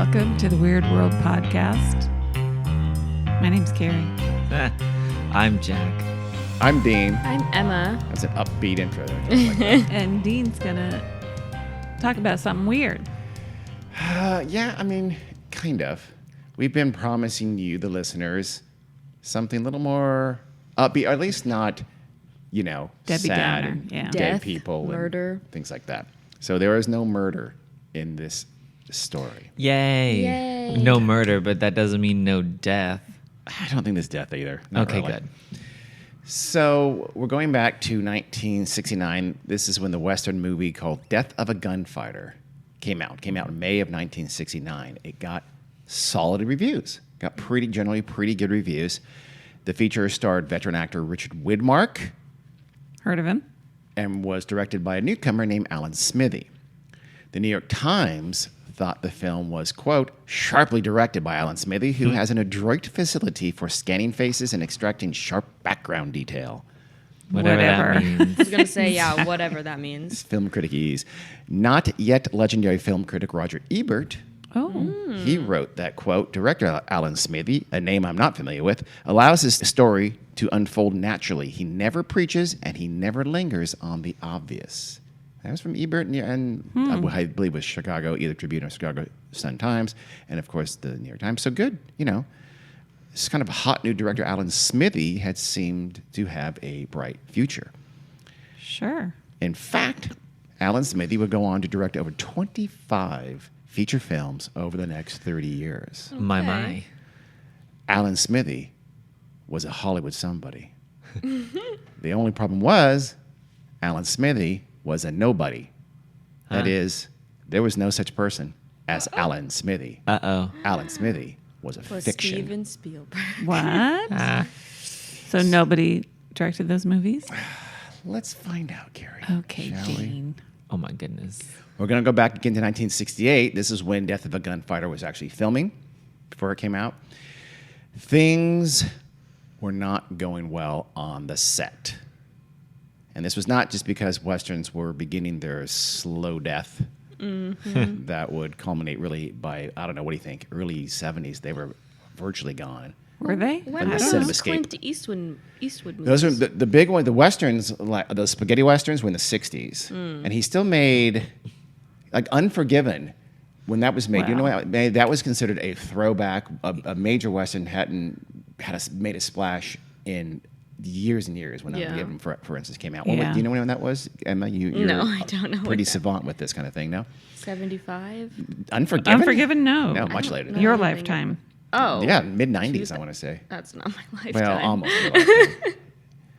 Welcome to the Weird World Podcast. My name's Carrie. I'm Jack. I'm Dean. I'm Emma. That's an upbeat intro there. And Dean's going to talk about something weird. Yeah, I mean, kind of. We've been promising you, the listeners, something a little more upbeat, or at least not, Debbie sad Downer, and yeah. dead Death, people murder. and things like that. So there is no murder in this story. Yay. Yay. No murder, but that doesn't mean no death. I don't think there's death either. Not Okay, really. good. So we're going back to 1969. This is when the Western movie called Death of a Gunfighter came out. It came out in May of 1969. It got solid reviews. Got generally pretty good reviews. The feature starred veteran actor Richard Widmark Heard of him? and was directed by a newcomer named Alan Smithee. The New York Times thought the film was, quote, sharply directed by Alan Smithee, who has an adroit facility for scanning faces and extracting sharp background detail. Whatever that I means. was going to say, yeah, whatever that means. Film critic ease. Not yet legendary film critic Roger Ebert, Oh. he wrote that, quote, director Alan Smithee, a name I'm not familiar with, allows his story to unfold naturally. He never preaches and he never lingers on the obvious. That was from Ebert and I believe it was Chicago, either Tribune or Chicago Sun-Times, and of course the New York Times. So good, This kind of hot new director, Alan Smithee, had seemed to have a bright future. Sure. In fact, Alan Smithee would go on to direct over 25 feature films over the next 30 years. My. Alan Smithee was a Hollywood somebody. The only problem was Alan Smithee was a nobody. That is, there was no such person as Alan Smithee. Uh-oh. Alan Smithee was a Was fiction. Steven Spielberg. What? So nobody directed those movies? Let's find out, Carrie. Okay, shall we? Dean. Oh, my goodness. We're going to go back again to 1968. This is when Death of a Gunfighter was actually filming, before it came out. Things were not going well on the set. And this was not just because Westerns were beginning their slow death that would culminate really by, I don't know, what do you think, early 70s. They were virtually gone. Were they? When And were the set of those Escape. Clint Eastwood movies? Those are the big one. The Westerns, like the spaghetti Westerns, were in the 60s. And he still made, like Unforgiven, when that was made. Wow. You know what? That was considered a throwback. A major Western made a splash in years and years when Unforgiven, for instance, came out. Yeah. Do you know when that was, Emma? You're No, I don't know. pretty savant with this kind of thing, no? 75? Unforgiven? Unforgiven? No. No, much later. know. Your I don't think- lifetime. Oh. Yeah, mid-90s, I want to say. That's not my lifetime. Well, almost. your lifetime.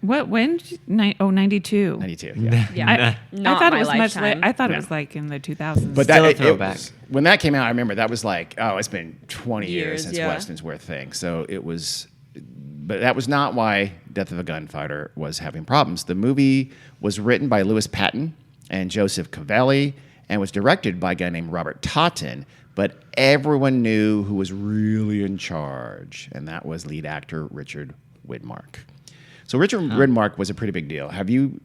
What? When? 92. 92, yeah. Yeah. I Not thought my it was much lifetime. later. I thought No. it was like in the 2000s. But Still a it throwback. when that came out, I remember that was like, oh, it's been 20 years Years, since yeah. Westerns were a thing. So it was, but that was not why Death of a Gunfighter was having problems. The movie was written by Louis Patton and Joseph Cavalli and was directed by a guy named Robert Totten, but everyone knew who was really in charge, and that was lead actor Richard Widmark. So Richard Widmark was a pretty big deal. Have you?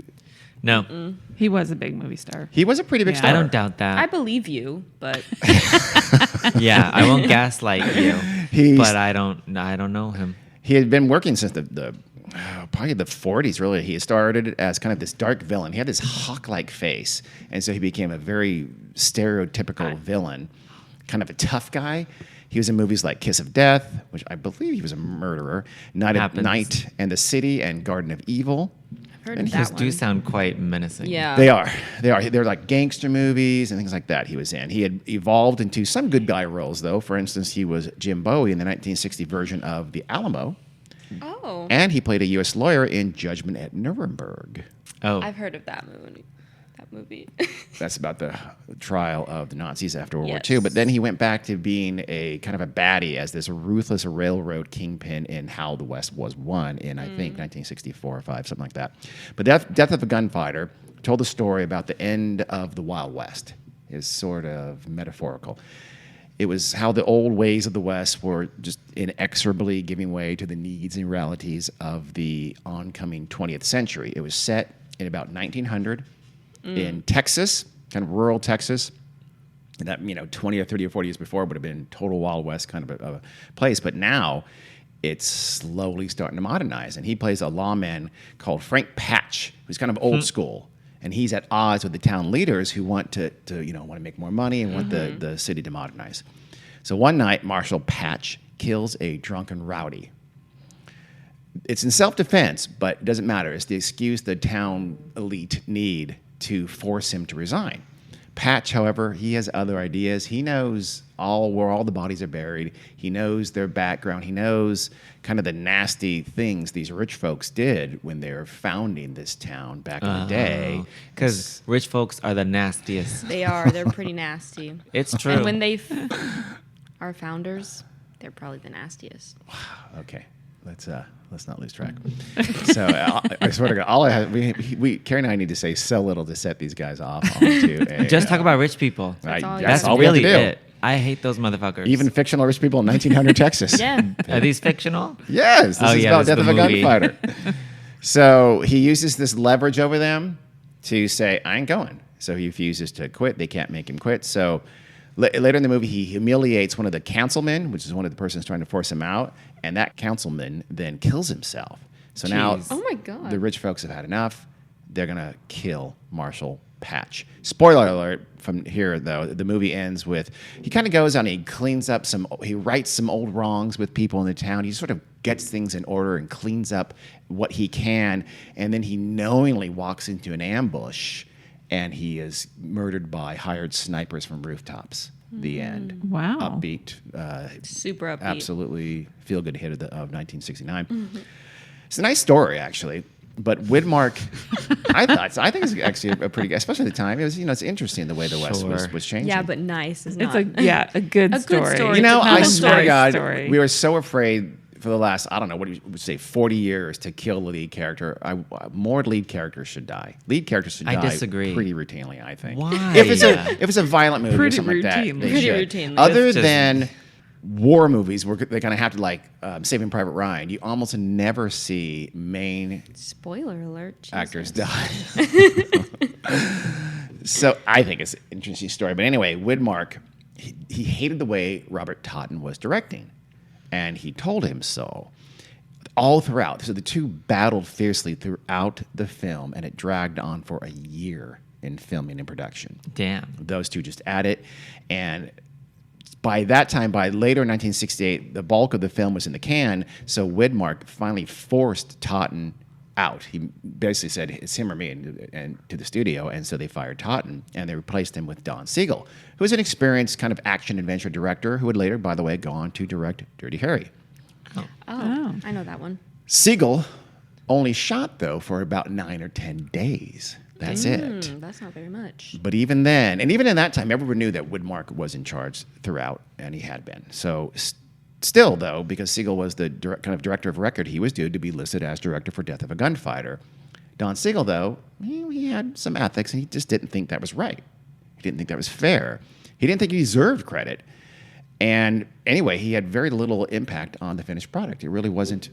No, he was a big movie star. He was a pretty big Yeah. star. I don't doubt I that. believe you, but Yeah, I won't gaslight you. He's- But I don't know him. He had been working since probably the 40s, really. He started as kind of this dark villain. He had this hawk-like face, and so he became a very stereotypical villain, kind of a tough guy. He was in movies like Kiss of Death, which I believe he was a murderer, Happens. Night and the City, and Garden of Evil. I've heard And of he that Those one. do sound quite menacing. Yeah. They are. They're like gangster movies and things like that he was in. He had evolved into some good guy roles, though. For instance, he was Jim Bowie in the 1960 version of The Alamo. Oh. And he played a U.S. lawyer in Judgment at Nuremberg. Oh, I've heard of that movie. That's about the trial of the Nazis after World War Yes. II. But then he went back to being a kind of a baddie as this ruthless railroad kingpin in How the West Was Won in, I think, 1964 or 5, something like that. But Death of a Gunfighter told the story about the end of the Wild West. Is sort of metaphorical. It was how the old ways of the West were just inexorably giving way to the needs and realities of the oncoming 20th century. It was set in about 1900 in Texas, kind of rural Texas. that 20 or 30 or 40 years before would have been total Wild West kind of a place, but now it's slowly starting to modernize. And he plays a lawman called Frank Patch, who's kind of old school, and he's at odds with the town leaders who want to make more money and want the city to modernize. So one night, Marshal Patch kills a drunken rowdy. It's in self-defense, but it doesn't matter. It's the excuse the town elite need to force him to resign. Patch, however, he has other ideas. He knows where all the bodies are buried. He knows their background. He knows kind of the nasty things these rich folks did when they were founding this town back in the day. Because rich folks are the nastiest. They are. They're pretty nasty. It's true. And when they are founders, they're probably the nastiest. Okay, let's not lose track. So I swear to God, all I have, Carrie and I need to say so little to set these guys off onto Just talk about rich people. That's That's all we have to really do. it. I hate those motherfuckers. Even fictional rich people in 1900 Texas. Yeah. Are these fictional? Yes, this is about this Death is of a the movie. Gunfighter. So he uses this leverage over them to say, I ain't going. So he refuses to quit. They can't make him quit. So later in the movie, he humiliates one of the councilmen, which is one of the persons trying to force him out, and that councilman then kills himself. So now Jeez. Oh my God. the rich folks have had enough. They're going to kill Marshal Patch. Spoiler alert from here, though. The movie ends with, he kind of goes on, he cleans up he rights some old wrongs with people in the town. He sort of gets things in order and cleans up what he can. And then he knowingly walks into an ambush and he is murdered by hired snipers from rooftops. The end. Wow. Upbeat. Super upbeat. Absolutely feel-good hit of 1969. It's a nice story, actually. But Widmark, I think it's actually a pretty, especially at the time. It was, it's interesting the way the West Sure. was changing. Yeah, but nice is It's not. a good A good story. story. I It's a swear to nice God, story. we were so afraid for the last, I don't know, what do you would say, 40 years to kill the lead character. More lead characters should die. Lead characters should I die disagree. pretty routinely, I think. Why? If it's a violent movie or Pretty something like routinely. that, they Pretty should. routinely. Other It's just- than war movies where they kind of have to, like Saving Private Ryan, you almost never see main Spoiler alert. Jesus. actors die. So I think it's an interesting story. But anyway, Widmark, he hated the way Robert Totten was directing. And he told him so all throughout. So the two battled fiercely throughout the film, and it dragged on for a year in filming and production. Damn. Those two just at it. And by that time, by later 1968, the bulk of the film was in the can, so Widmark finally forced Totten out. He basically said, it's him or me, and to the studio, and so they fired Totten, and they replaced him with Don Siegel, who was an experienced kind of action-adventure director who would later, by the way, go on to direct Dirty Harry. Oh, I know that one. Siegel only shot, though, for about 9 or 10 days. That's it. That's not very much. But even then, and even in that time, everyone knew that Widmark was in charge throughout, and he had been. So still, though, because Siegel was the kind of director of record, he was due to be listed as director for Death of a Gunfighter. Don Siegel, though, he had some ethics, and he just didn't think that was right. He didn't think that was fair. He didn't think he deserved credit. And anyway, he had very little impact on the finished product. It really wasn't,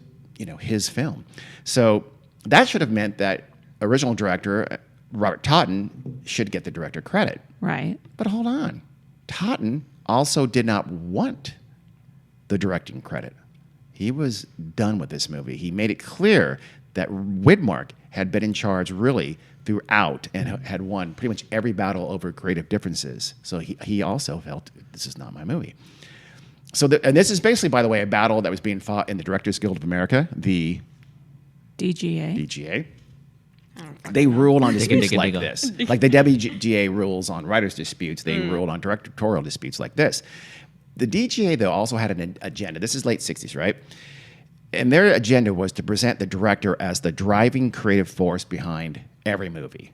his film. So that should have meant that original director Robert Totten should get the director credit. Right. But hold on. Totten also did not want the directing credit. He was done with this movie. He made it clear that Widmark had been in charge really throughout and had won pretty much every battle over creative differences. So he also felt, this is not my movie. So and this is basically, by the way, a battle that was being fought in the Directors Guild of America, the DGA. DGA. They ruled on disputes like this. Like the WGA rules on writers' disputes, they ruled on directorial disputes like this. The DGA, though, also had an agenda. This is late 60s, right? And their agenda was to present the director as the driving creative force behind every movie.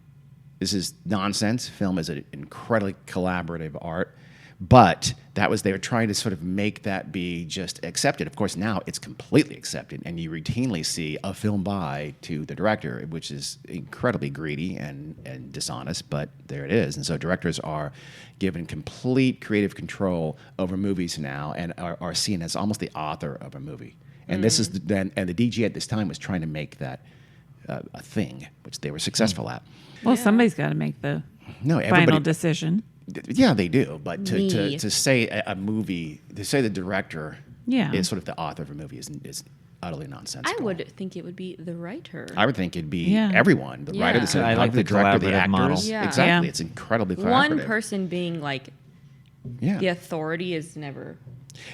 This is nonsense. Film is an incredibly collaborative art. But they were trying to sort of make that be just accepted. Of course, now it's completely accepted, and you routinely see a film by to the director, which is incredibly greedy and dishonest, but there it is. And so directors are given complete creative control over movies now and are seen as almost the author of a movie. And this is the DGA at this time was trying to make that a thing, which they were successful at. Well, somebody's got to make the No, final decision. Yeah, they do. But Me. to say a movie, to say the director Yeah. is sort of the author of a movie is utterly nonsensical. I would think it would be the writer. I would think it'd be Yeah. everyone, the writer, the Yeah. I like cinematographer, the the director, the collaborative actors. model. Yeah. Exactly. Yeah. It's incredibly collaborative. One person being like Yeah. the authority is never.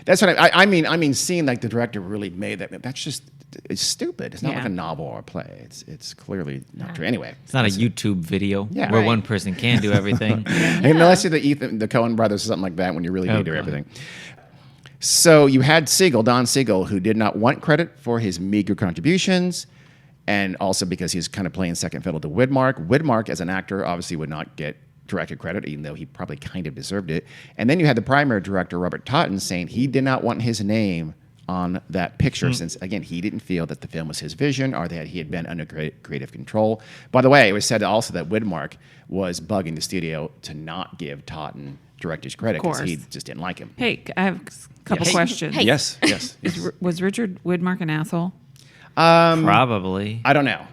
That's what I mean, seeing like the director really made that. That's just it's stupid. It's not Yeah. like a novel or a play. It's clearly not true. Anyway, It's not a YouTube video Yeah. where Right. one person can do everything. and unless you're the Coen brothers or something like that, when you really Oh, do do God. everything. So you had Don Siegel, who did not want credit for his meager contributions, and also because he's kind of playing second fiddle to Widmark. Widmark, as an actor, obviously would not get directed credit, even though he probably kind of deserved it. And then you had the primary director, Robert Totten, saying he did not want his name on that picture, since, again, he didn't feel that the film was his vision or that he had been under creative control. By the way, it was said also that Widmark was bugging the studio to not give Totten director's credit because he just didn't like him. Hey, I have a couple Yes. questions. Hey. Yes. Was Richard Widmark an asshole? Probably. I don't know.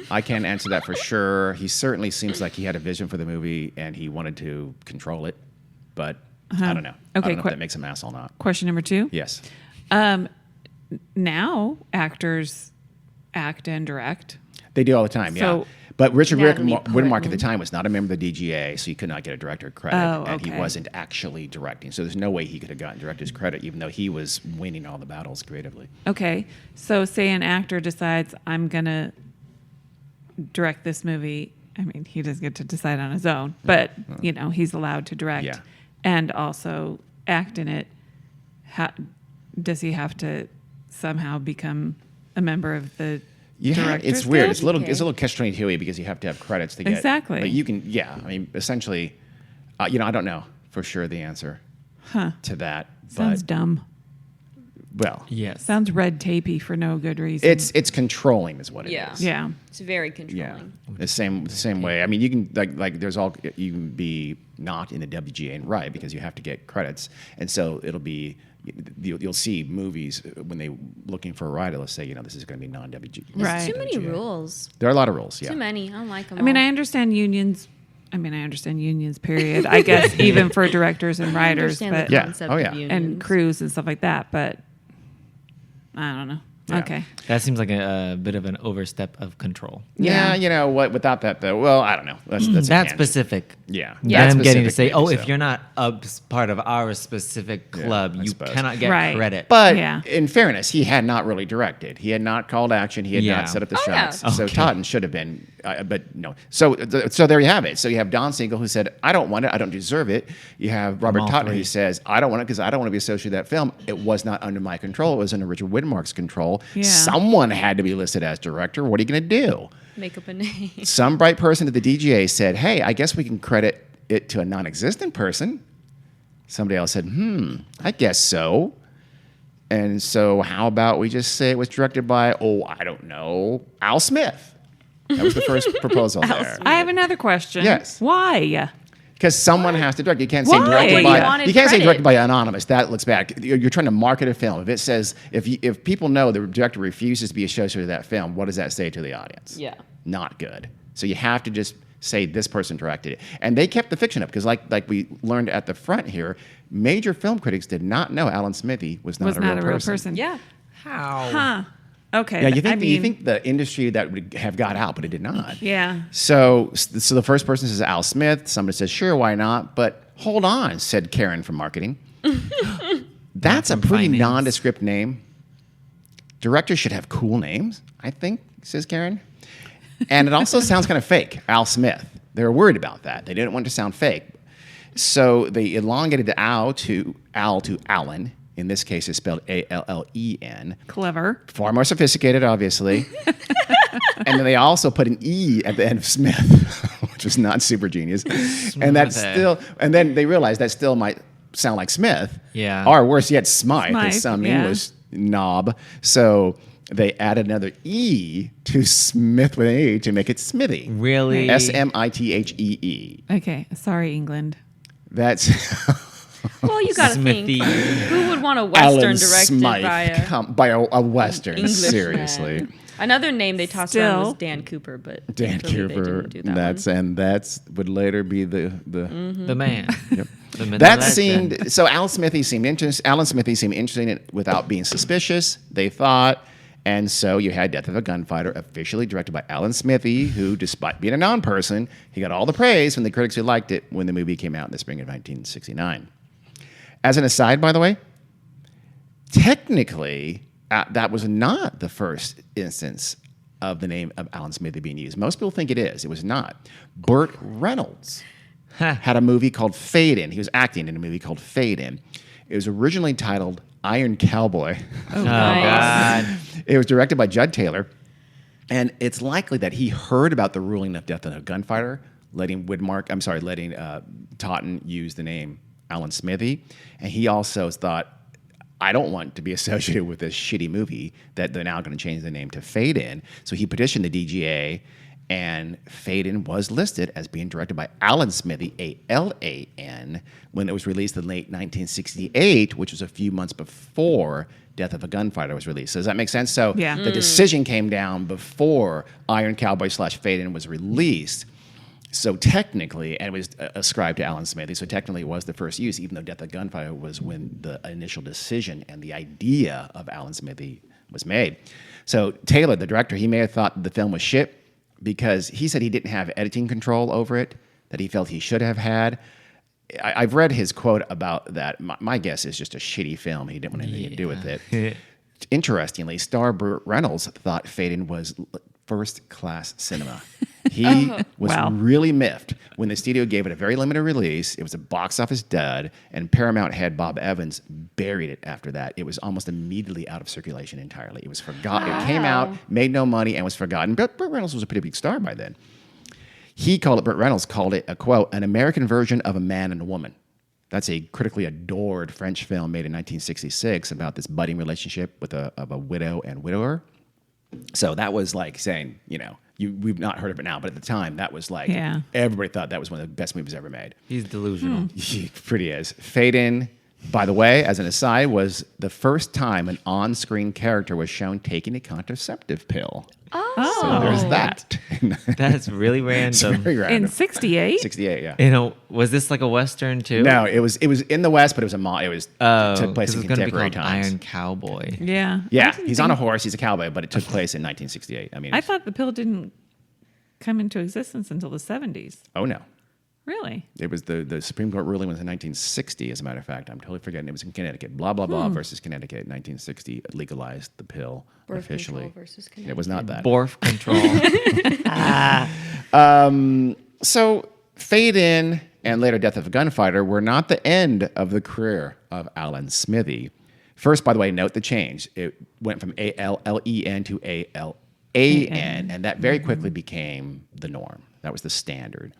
I can't answer that for sure. He certainly seems like he had a vision for the movie and he wanted to control it, but I don't know. I Okay, don't know if that makes him asshole or not. Question number 2. Yes. Now actors act and direct. They do all the time, yeah. So- But Richard Natalie Widmark at Portman. the time was not a member of the DGA, so he could not get a director credit, Oh, and he okay. wasn't actually directing. So there's no way he could have gotten director's credit, even though he was winning all the battles creatively. Okay, so say an actor decides I'm gonna direct this movie. I mean, he doesn't get to decide on his own, but he's allowed to direct Yeah. and also act in it. Does he have to somehow become a member of the Yeah, director's it's weird. guild? It's a little Okay. catch-22 because you have to have credits to get. Exactly. But you can, yeah. I mean, essentially, I don't know for sure the answer to that. Sounds but dumb. well, Yes. Sounds red tapey for no good reason. it's controlling is what it is. Yeah. yeah. It's very Yeah, controlling. the same way. I mean, you can like there's all you can be not in the WGA and right because you have to get credits, and so it'll be you'll see movies when they looking for a writer. Let's say this is going to be non-WGA. Right. Too many rules. There are a lot of rules. Yeah. Too many. I don't like them. I mean, I understand unions. Period. I guess even for directors and writers, understand but the Yeah. concept Oh, of yeah. unions. and crews and stuff like that. But I don't know. Yeah. Okay. That seems like a bit of an overstep of control. Yeah, you know what? Without that, though, well, I don't know. That's a That's tangent. specific. Yeah, Yeah. That's Them getting to specific, say, oh, maybe if so. you're not part of our specific club, I you suppose. cannot get Right. credit. But Yeah. in fairness, he had not really directed. He had not called action. He had Yeah. not set up the Oh, yeah. shots. So Okay. Totten should have been, but no. So there you have it. So you have Don Siegel who said, "I don't want it. I don't deserve it." You have Robert all Totten three. who says, "I don't want it because I don't want to be associated with that film. It was not under my control. It was under Richard Widmark's control. Yeah. Someone had to be listed as director. What are you going to do?" Make up a name. Some bright person at the DGA said, "Hey, I guess we can credit it to a non-existent person." Somebody else said, I guess so. And so how about we just say it was directed by, I don't know, Al Smith. That was the first proposal there. I have another question. Yes. Why? Because someone has to direct. You can't say Why? directed Well, by. you wanted You can't say credit. directed by anonymous. That looks bad. You're trying to market a film. If it says if people know the director refuses to be associated with that film, what does that say to the audience? Yeah. Not good. So you have to just say this person directed it. And they kept the fiction up because, like we learned at the front here, major film critics did not know Alan Smithee was not, Was a, not real a real person. person. Yeah. How? Huh. Okay. Yeah, you I think the industry that would have got out, but it did not. Yeah. So the first person says Al Smith. Somebody says, sure, why not? But hold on, said Karen from marketing. That's a From pretty finance. nondescript name. Directors should have cool names, I think, says Karen. And it also sounds kind of fake, Al Smith. They were worried about that. They didn't want it to sound fake. So they elongated the Al to Alan. In this case, it's spelled Allen. Clever. Far more sophisticated, obviously. And then they also put an E at the end of Smith, which was not super genius. And that's Smith. still, and then they realized that still might sound like Smith. Yeah. Or worse yet, Smythe, Smythe, as some yeah. English knob. So they added another E to Smith with an E to make it Smithee. Really? Smithee. Okay. Sorry, England. That's Well, you got to think, Smithee. who would want a Western Alan directed Smythe by a a Western, English seriously. man? Another name they tossed around was Still. Dan Cooper, but Dan clearly they Cooper, didn't do that one. that's would later be the The man. The man, that the legend. seemed so. Alan Smithee seemed interested in it without being suspicious. They thought, and so you had Death of a Gunfighter, officially directed by Alan Smithee, who, despite being a non-person, he got all the praise from the critics who liked it when the movie came out in the spring of 1969. As an aside, by the way, technically, that was not the first instance of the name of Alan Smithee being used. Most people think it is. It was not. Burt Reynolds had a movie called Fade In. He was acting in a movie called Fade In. It was originally titled Iron Cowboy. Oh, God. It was directed by Judd Taylor. And it's likely that he heard about the ruling of Death of a Gunfighter, letting Totten use the name Alan Smithee. And he also thought, I don't want to be associated with this shitty movie that they're now going to change the name to Fade In. So he petitioned the DGA, and Fade In was listed as being directed by Alan Smithee, A-L-A-N, when it was released in late 1968, which was a few months before Death of a Gunfighter was released. So does that make sense? So Yeah. the decision came down before Iron Cowboy / Fade In was released. So technically, and it was ascribed to Alan Smithee, so technically it was the first use, even though Death of Gunfire was when the initial decision and the idea of Alan Smithee was made. So Taylor, the director, he may have thought the film was shit because he said he didn't have editing control over it, that he felt he should have had. I've read his quote about that. My guess is just a shitty film. He didn't want anything to do with it. Interestingly, star Burt Reynolds thought Fade In was first-class cinema. He was really miffed when the studio gave it a very limited release. It was a box office dud, and Paramount head Bob Evans buried it after that. It was almost immediately out of circulation entirely. It was forgotten. It came out, made no money, and was forgotten. But Burt Reynolds was a pretty big star by then. Burt Reynolds called it, a quote, an American version of A Man and a Woman. That's a critically adored French film made in 1966 about this budding relationship of a widow and widower. So that was like saying, we've not heard of it now, but at the time, that was like, everybody thought that was one of the best movies ever made. He's delusional. He pretty is. Fade In, by the way, as an aside, was the first time an on-screen character was shown taking a contraceptive pill. Oh. So there's that. That's really It's random. very random. In 68? 68, yeah. Was this like a Western too? No, it was in the West, but it took place in it's gonna be contemporary called times. Iron Cowboy. Yeah. Yeah, I didn't he's on a think- horse. He's a cowboy, but it took place in 1968. I mean, I thought the pill didn't come into existence until the 70s. oh no, Really? it was the Supreme Court ruling was in 1960. As a matter of fact, I'm totally forgetting. It was in Connecticut. Blah blah blah versus Connecticut. 1960 legalized the pill Birth officially. control versus It was not that. Borf control. So Fade In and later Death of a Gunfighter were not the end of the career of Alan Smithee. First, by the way, note the change. It went from A-L-L-E-N to A-L-A-N, and that very quickly became the norm. That was the standard.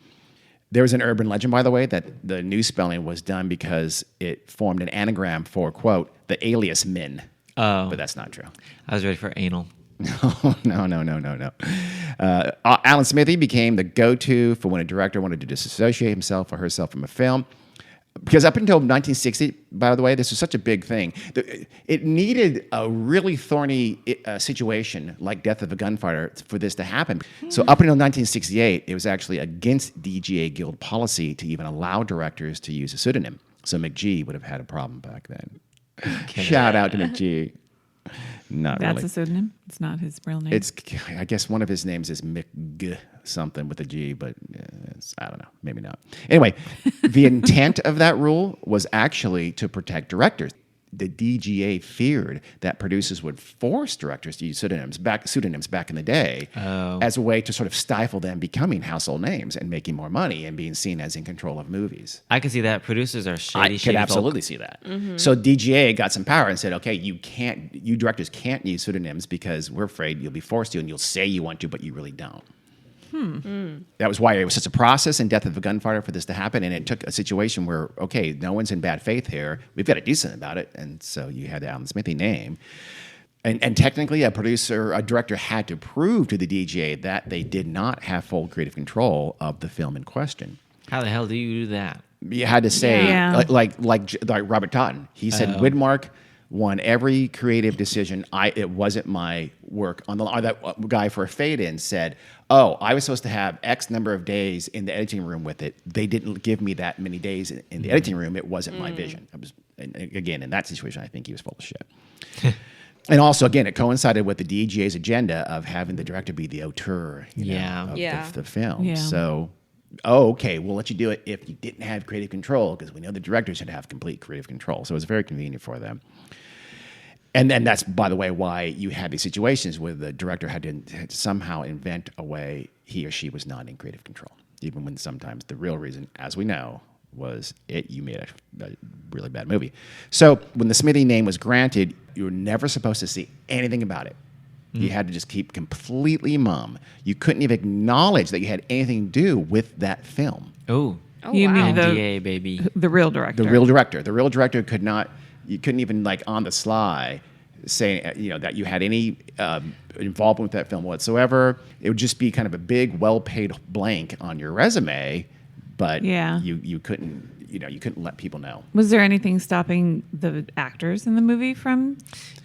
There was an urban legend, by the way, that the new spelling was done because it formed an anagram for, quote, the alias Min. Oh. But that's not true. I was ready for anal. No. Alan Smithee became the go-to for when a director wanted to disassociate himself or herself from a film. Because up until 1960, by the way, this was such a big thing. It needed a really thorny situation like Death of a Gunfighter for this to happen. So up until 1968, it was actually against DGA Guild policy to even allow directors to use a pseudonym. So McGee would have had a problem back then. Shout out to McGee. Not That's really. a pseudonym? It's not his real name? I guess one of his names is Mick something with a G, but I don't know, maybe not. Anyway, the intent of that rule was actually to protect directors. The DGA feared that producers would force directors to use pseudonyms back in the day as a way to sort of stifle them becoming household names and making more money and being seen as in control of movies. I can see that. Producers are shady, I could absolutely see that. So DGA got some power and said, okay, you directors can't use pseudonyms because we're afraid you'll be forced to and you'll say you want to, but you really don't. That was why it was such a process in Death of a Gunfighter for this to happen. And it took a situation where, okay, no one's in bad faith here. We've got to do something about it. And so you had the Alan Smithee name. And technically, a director had to prove to the DGA that they did not have full creative control of the film in question. How the hell do you do that? You had to say, Yeah. like Robert Totten. He said Widmark won every creative decision. It wasn't my work. Or that guy for Fade In said, "Oh, I was supposed to have X number of days in the editing room with it. They didn't give me that many days in the editing room. It wasn't my vision." And again, in that situation, I think he was full of shit. And also, again, it coincided with the DGA's agenda of having the director be the auteur of the film. Yeah. So, okay, we'll let you do it if you didn't have creative control, because we know the director should have complete creative control. So it was very convenient for them. And then that's, by the way, why you had these situations where the director had to somehow invent a way he or she was not in creative control, even when sometimes the real reason, as we know, was you made a really bad movie. So when the Smithee name was granted, you were never supposed to see anything about it. You had to just keep completely mum. You couldn't even acknowledge that you had anything to do with that film. Oh, You mean NDA, baby. the real director? The real director could not. You couldn't even on the sly say that you had any involvement with that film whatsoever. It would just be kind of a big, well-paid blank on your resume, but you couldn't let people know. Was there anything stopping the actors in the movie from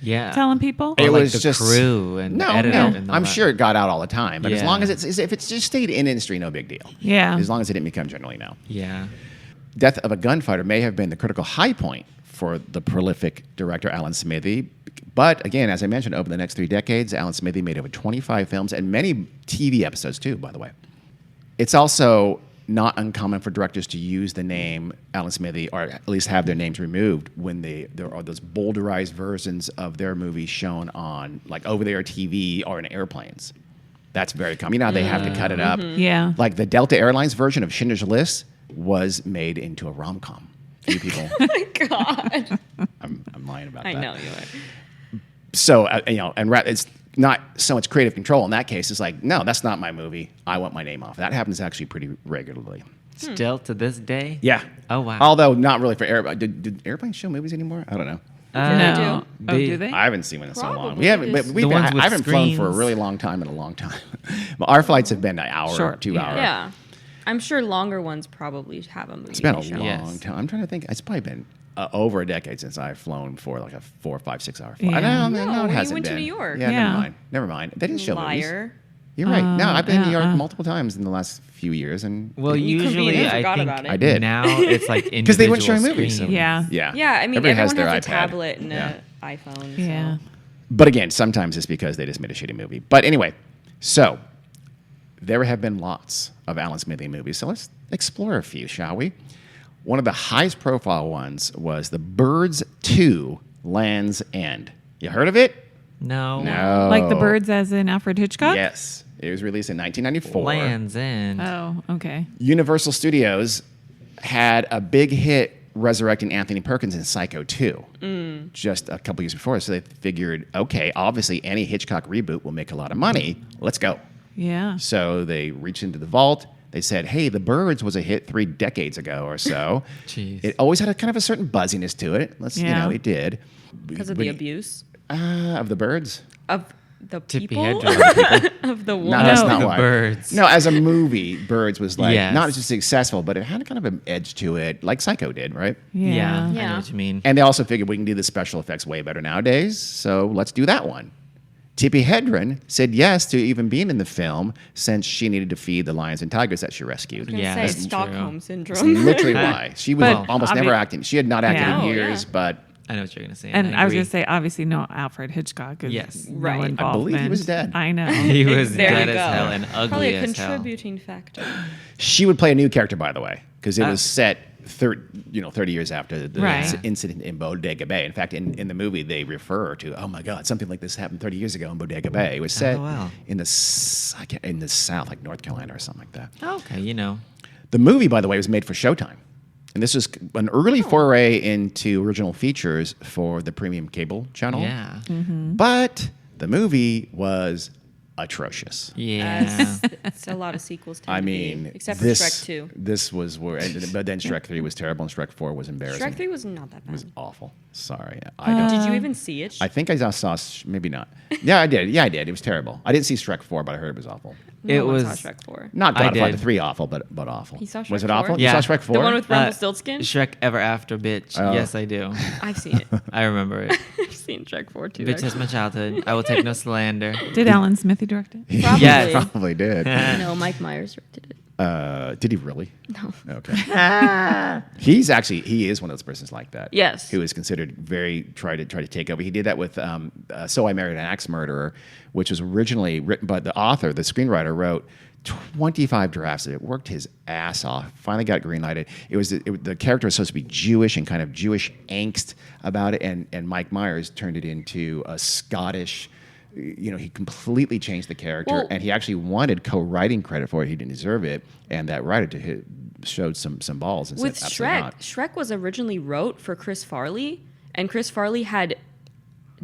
telling people? It Or was the just crew and no. editor. And all I'm that. sure it got out all the time, but as Yeah. long as if it's just stayed in industry, no big deal. Yeah. As long as it didn't become generally known. Yeah. Death of a Gunfighter may have been the critical high point for the prolific director Alan Smithee. But again, as I mentioned, over the next 3 decades, Alan Smithee made over 25 films and many TV episodes too, by the way. It's also not uncommon for directors to use the name Alan Smithee, or at least have their names removed when there are those bowdlerized versions of their movies shown on like over-the-air TV or in airplanes. That's very common. You know how they have to cut it up? Yeah. Like the Delta Airlines version of Schindler's List was made into a rom-com. Few people. Oh my God. I'm lying about I that. know you are. So, it's not so much creative control in that case. It's like, no, that's not my movie. I want my name off. That happens actually pretty regularly. Still to this day? Yeah. Oh, wow. Although not really for airplanes. Did airplanes show movies anymore? I don't know. No. Oh, They- do they? I haven't seen one in so long. Probably We haven't. just- But The ones with I haven't flown for a screens. really long time. But our flights have been an hour, Short, 2 yeah. hours. Yeah. I'm sure longer ones probably have a movie. It's been a show. long Yes. time. I'm trying to think. It's probably been over a decade since I've flown for like a 4, 5, 6 hour flight. Yeah. No, No, it you hasn't went to been. New York. Yeah, Yeah. Never mind. They didn't show movies. Liar. You're right. No, I've been in New York uh. multiple times in the last few years, and Well, You usually conveniently I forgot think about it. I did. now it's like because they weren't showing individual movies. So, screens. Yeah. yeah, Yeah, I mean, Everybody everyone their has a iPad. tablet and Yeah. an iPhone. Yeah. So. But again, sometimes it's because they just made a shitty movie. But anyway, so there have been lots of Alan Smithee movies. So let's explore a few, shall we? One of the highest profile ones was The Birds 2, Land's End. You heard of it? No. No. Like the birds as in Alfred Hitchcock? Yes. It was released in 1994. Land's End. Oh, okay. Universal Studios had a big hit resurrecting Anthony Perkins in Psycho 2 just a couple years before. So they figured, okay, obviously any Hitchcock reboot will make a lot of money. Let's go. Yeah. So they reached into the vault. They said, hey, The Birds was a hit 3 decades ago or so. Jeez. It always had a kind of a certain buzziness to it. Yeah. It did. Because of the abuse Of the birds? of the Tippy people head of the No, woman. that's No. not The why. Birds. No, as a movie, Birds was like Yes. not just successful, but it had kind of an edge to it, like Psycho did, right? Yeah. I Yeah. know what you mean. And they also figured we can do the special effects way better nowadays, so let's do that one. Tippi Hedren said yes to even being in the film since she needed to feed the lions and tigers that she rescued. I was gonna Yeah, say that's Stockholm true. That's syndrome. literally why. She was But almost never obvi- acting. She had not acted Yeah. in Oh, years, yeah. but I know what you're going to say. And I was agree. going to say, obviously, no Alfred Hitchcock. Is Yes. no Right. I believe he involvement. was dead. I know. He was There dead you as go. hell and ugly Probably a as hell. contributing factor. she would play a new character, by the way, because it Ah. was set 30 years after the Right. incident in Bodega Bay. In fact, in the movie, they refer to, oh my God, something like this happened 30 years ago in Bodega Bay. It was set wow. in the South, like North Carolina or something like that. Okay, you know. The movie, by the way, was made for Showtime. And this was an early foray into original features for the premium cable channel. Yeah. But the movie was atrocious. Yeah. It's a lot of sequels. Tend I to be, mean, except this, for Shrek 2. This was where, but then Shrek 3 was terrible and Shrek 4 was embarrassing. Shrek 3 was not that It was bad. awful. Sorry. I don't. Did you even see it? I think I saw, maybe not. Yeah, I did. Yeah, I did. It was terrible. I didn't see Shrek 4, but I heard it was awful. It one was saw Shrek 4. Not I Godfather did. 3 awful, but awful. He saw Shrek Was it 4? awful? Yeah. You saw Shrek 4? The one with Rumpelstiltskin? Shrek Ever After, bitch. Oh. Yes, I do. I've seen it. I remember it. I've seen Shrek 4 too. Bitch, that's my childhood. I will take no slander. Did Alan Smithee direct it? Probably. Yes. Probably did. No, Mike Myers directed it. Did he really? No. Okay. He is one of those persons like that. Yes. Who is considered try to take over. He did that with So I Married an Axe Murderer, which was originally written by the author. The screenwriter wrote 25 drafts of it, worked his ass off, finally got greenlighted. The character was supposed to be Jewish and kind of Jewish angst about it, and Mike Myers turned it into a Scottish. He completely changed the character, Well- and he actually wanted co-writing credit for it. He didn't deserve it, and that writer showed some balls and With said, absolutely Shrek, not. Shrek was originally wrote for Chris Farley, and Chris Farley had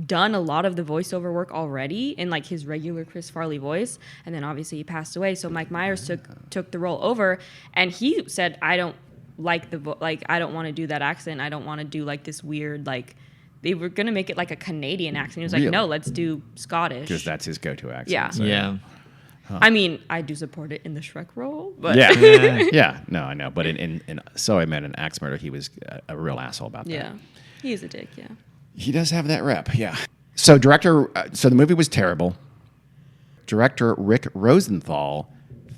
done a lot of the voiceover work already in like his regular Chris Farley voice, and then obviously he passed away. So Mike Myers took the role over, and he said, "I don't like I don't want to do that accent. I don't want to do like this weird like." They were gonna make it like a Canadian accent. He was like, Really? "No, let's do Scottish." Because that's his go-to accent. Yeah. so- Yeah. I mean, I do support it in the Shrek role, but Yeah. Yeah. No, I know. But in So I Meant an Axe Murder, he was a real asshole about that. yeah, he is a dick. Yeah. He does have that rep. Yeah. So so the movie was terrible. Director Rick Rosenthal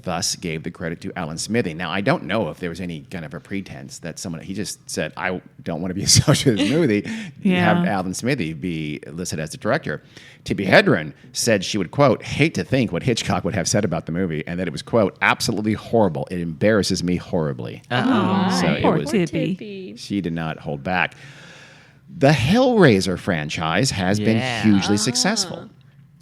thus gave the credit to Alan Smithee. Now, I don't know if there was any kind of a pretense that he just said, I don't want to be associated with this movie. Yeah. Have Alan Smithee be listed as the director. Tippi Hedren said she would, quote, hate to think what Hitchcock would have said about the movie, and that it was, quote, absolutely horrible. It embarrasses me horribly. Uh-oh. So it Poor was- Tippy. She did not hold back. The Hellraiser franchise has been Yeah. hugely successful,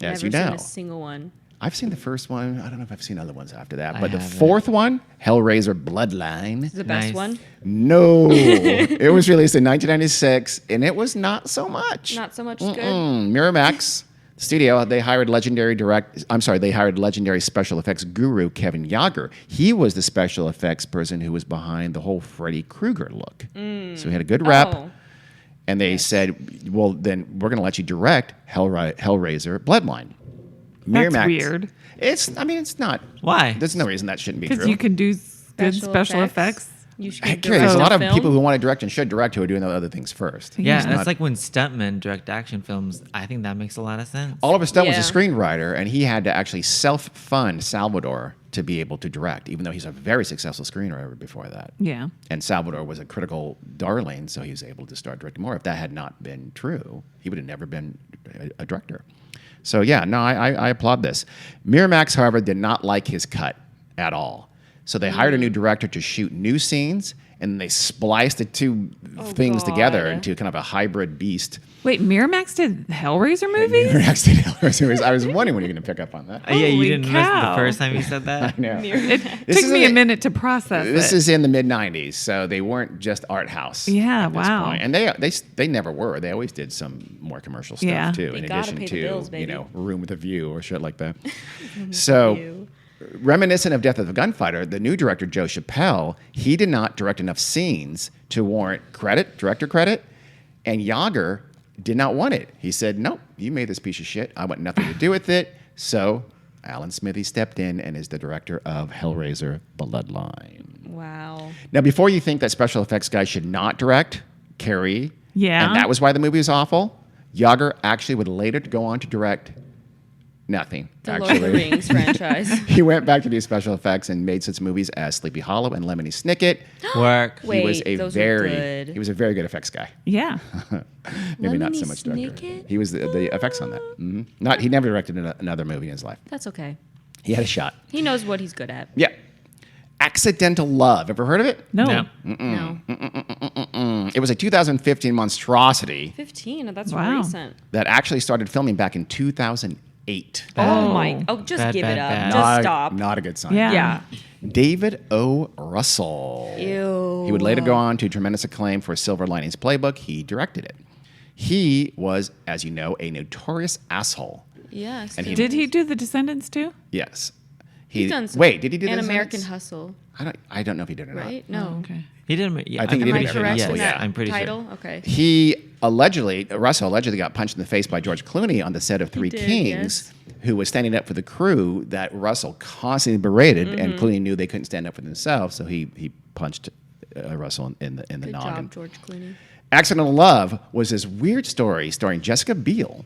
as Never you seen know. a single one. I've seen the first one. I don't know if I've seen other ones after that. I But the haven't. fourth one, Hellraiser Bloodline, The best Nice. one. no. It was released in 1996, and it was not so much. Not so much good. Miramax Studio, they hired legendary special effects guru Kevin Yager. He was the special effects person who was behind the whole Freddy Krueger look. So he had a good rep. Oh. And they said, well, then we're going to let you direct Hellraiser Bloodline. That's weird. It's not. Why? There's no reason that shouldn't be Because true. you can do good special effects. You should Heck, direct there's a lot of film. people who want to direct and should direct who are doing the other things first. Yeah, It's that's not- like when stuntmen direct action films. I think that makes a lot of sense. Oliver Stone was a Yeah. screenwriter, and he had to actually self-fund Salvador to be able to direct, even though he's a very successful screenwriter before that. Yeah. And Salvador was a critical darling, so he was able to start directing more. If that had not been true, he would have never been a director. So yeah, no, I applaud this. Miramax, however, did not like his cut at all. So they hired a new director to shoot new scenes, and they spliced the two things together God. into kind of a hybrid beast. Wait, Miramax did Hellraiser movies? Miramax did Hellraiser. I was wondering when you're going to pick up on that. Yeah, you Holy didn't listen cow. the first time you said that? No. It This took me is a minute to process This it. is in the mid '90s, so they weren't just art house. Yeah, at this wow. point. And they never were. They always did some more commercial stuff Yeah. too, They in gotta addition pay to the bills, baby. Room with a View or shit like that. So, View. reminiscent of Death of a Gunfighter, the new director Joe Chappelle, he did not direct enough scenes to warrant director credit, and Yager did not want it. He said, "Nope, you made this piece of shit. I want nothing to do with it." So Alan Smithee stepped in and is the director of Hellraiser Bloodline. Wow. Now, before you think that special effects guys should not direct, Carrie, Yeah. and that was why the movie was awful, Yager actually would later go on to direct nothing. The Lord of the Rings franchise. He went back to do special effects and made such movies as Sleepy Hollow and Lemony Snicket. Work. Wait, he was those were good. he was a very good effects guy. Yeah. Maybe not so Lemony much director. Snicket? He was the effects on that. Not he never directed another movie in his life. That's okay. He had a shot. He knows what he's good at. Yeah. Accidental Love. Ever heard of it? No. No. No. It was a 2015 monstrosity 15. That's Wow. recent. that actually started filming back in 2008. Oh my. Oh, just Bad, give bad, it up. bad. Just stop. Not a good sign. Yeah. Yeah. David O. Russell. Ew. He would later go on to tremendous acclaim for Silver Linings Playbook. He directed it. He was, as you know, a notorious asshole. Yes. And he- Did he do The Descendants too? Yes. He's done some- Wait, did he do An this? American Hustle, I don't know if he did or not. right? No. Oh, okay. He did. Yeah, I think he Am did I American correct Hustle, in yeah. that I'm pretty title? sure. Okay. Russell allegedly got punched in the face by George Clooney on the set of Three did, Kings. who was standing up for the crew that Russell constantly berated, and Clooney knew they couldn't stand up for themselves, so he punched Russell in the Good noggin. job, George Clooney. Accidental Love was this weird story starring Jessica Biel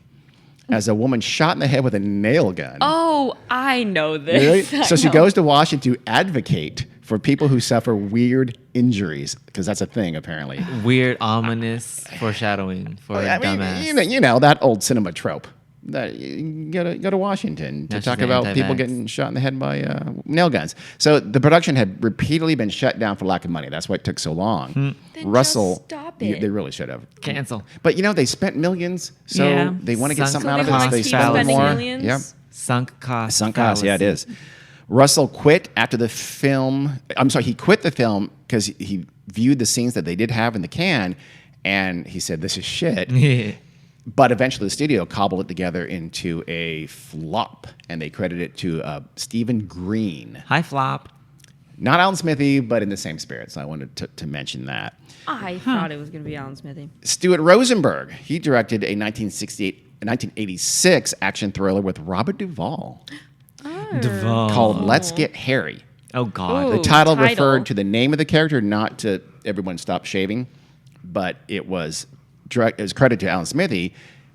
as a woman shot in the head with a nail gun. Oh, I know this. Really? I So she know. goes to Washington to advocate for people who suffer weird injuries, because that's a thing apparently. Weird, ominous foreshadowing for a I mean, dumbass. you know that old cinema trope. That you go to Washington to That's talk just about people anti-vax. getting shot in the head by nail guns. So the production had repeatedly been shut down for lack of money. That's why it took so long. Then Russell, just stop it. They really should have. Cancel. But they spent millions, so Yeah. they want to get Sunk something out of cost it. So they keep spend spending more. millions? Yep. Sunk cost. Sunk cost, yeah, it is. Russell quit after the film. I'm sorry, he quit the film because he viewed the scenes that they did have in the can, and he said, "This is shit." But eventually, the studio cobbled it together into a flop, and they credited it to Stephen Green, High flop. not Alan Smithee, but in the same spirit. So I wanted to mention that. I thought it was going to be Alan Smithee. Stuart Rosenberg, he directed a 1986 action thriller with Robert Duvall Duvall. called "Let's Get Harry." Oh God. The Ooh. title Title. referred to the name of the character, not to Everyone Stop Shaving, but it was credited to Alan Smithee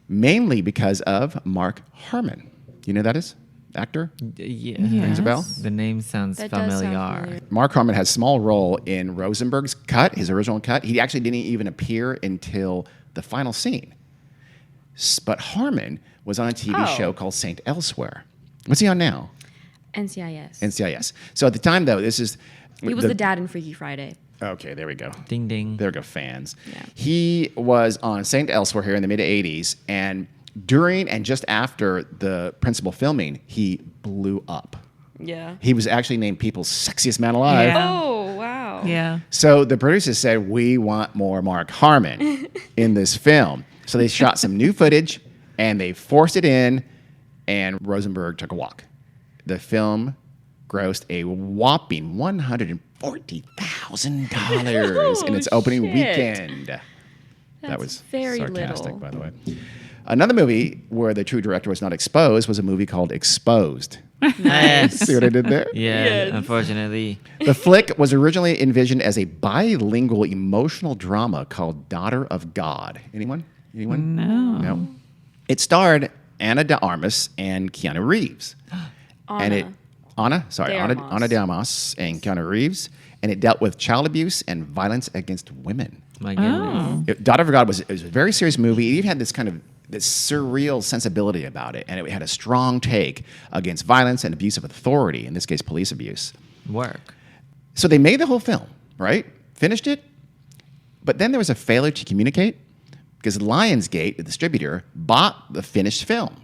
mainly because of Mark Harmon. You know who that is? Actor? Yeah. Rings a bell? The name sounds That does sound familiar. familiar. Mark Harmon has a small role in Rosenberg's cut, his original cut. He actually didn't even appear until the final scene. But Harmon was on a TV Oh. show called Saint Elsewhere. What's he on now? NCIS. NCIS. So at the time, though, this is... He was the dad in Freaky Friday. Okay, there we go. Ding ding. There we go, fans. Yeah. He was on Saint Elsewhere here in the mid-'80s, and during and just after the principal filming, he blew up. Yeah. He was actually named People's Sexiest Man Alive. Yeah. Oh, wow. Yeah. So the producers said, we want more Mark Harmon in this film. So they shot some new footage, and they forced it in, and Rosenberg took a walk. The film grossed a whopping $140,000 in its opening shit. weekend. That That's was very sarcastic, little. by the way. Another movie where the true director was not exposed was a movie called Exposed. Nice. See what I did there? Yeah. Yes. Unfortunately. The flick was originally envisioned as a bilingual emotional drama called Daughter of God. Anyone? No. It starred Ana de Armas and Keanu Reeves. Anna. Anna de Armas. Ana de Armas and Keanu Reeves. And it dealt with child abuse and violence against women. My goodness. Daughter of God was a very serious movie. It even had this kind of this surreal sensibility about it, and it had a strong take against violence and abuse of authority, in this case, police abuse. Work. So they made the whole film, right? Finished it, but then there was a failure to communicate because Lionsgate, the distributor, bought the finished film.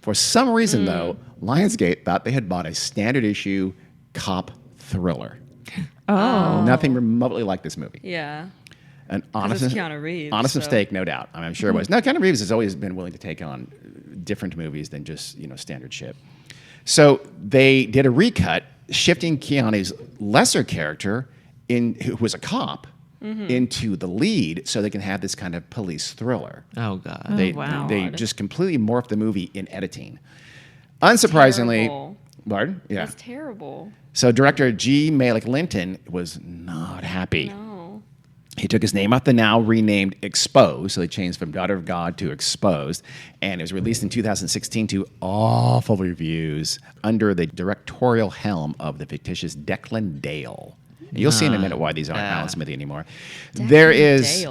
For some reason, though, Lionsgate thought they had bought a standard issue cop thriller. Oh. Nothing remotely like this movie. Yeah. An it's Keanu Reeves, honest so- mistake, no doubt. I'm sure it was. No, Keanu Reeves has always been willing to take on different movies than just standard shit. So they did a recut, shifting Keanu's lesser character, who was a cop, into the lead, so they can have this kind of police thriller. Oh God. They wow. they just completely morphed the movie in editing. Unsurprisingly, Terrible. pardon? Yeah. That's terrible. So director G. Malik Linton was not happy. No. He took his name off the now renamed Exposed, so they changed from Daughter of God to Exposed, and it was released in 2016 to awful reviews under the directorial helm of the fictitious Declan Dale. And you'll see in a minute why these aren't Alan Smithee anymore. There's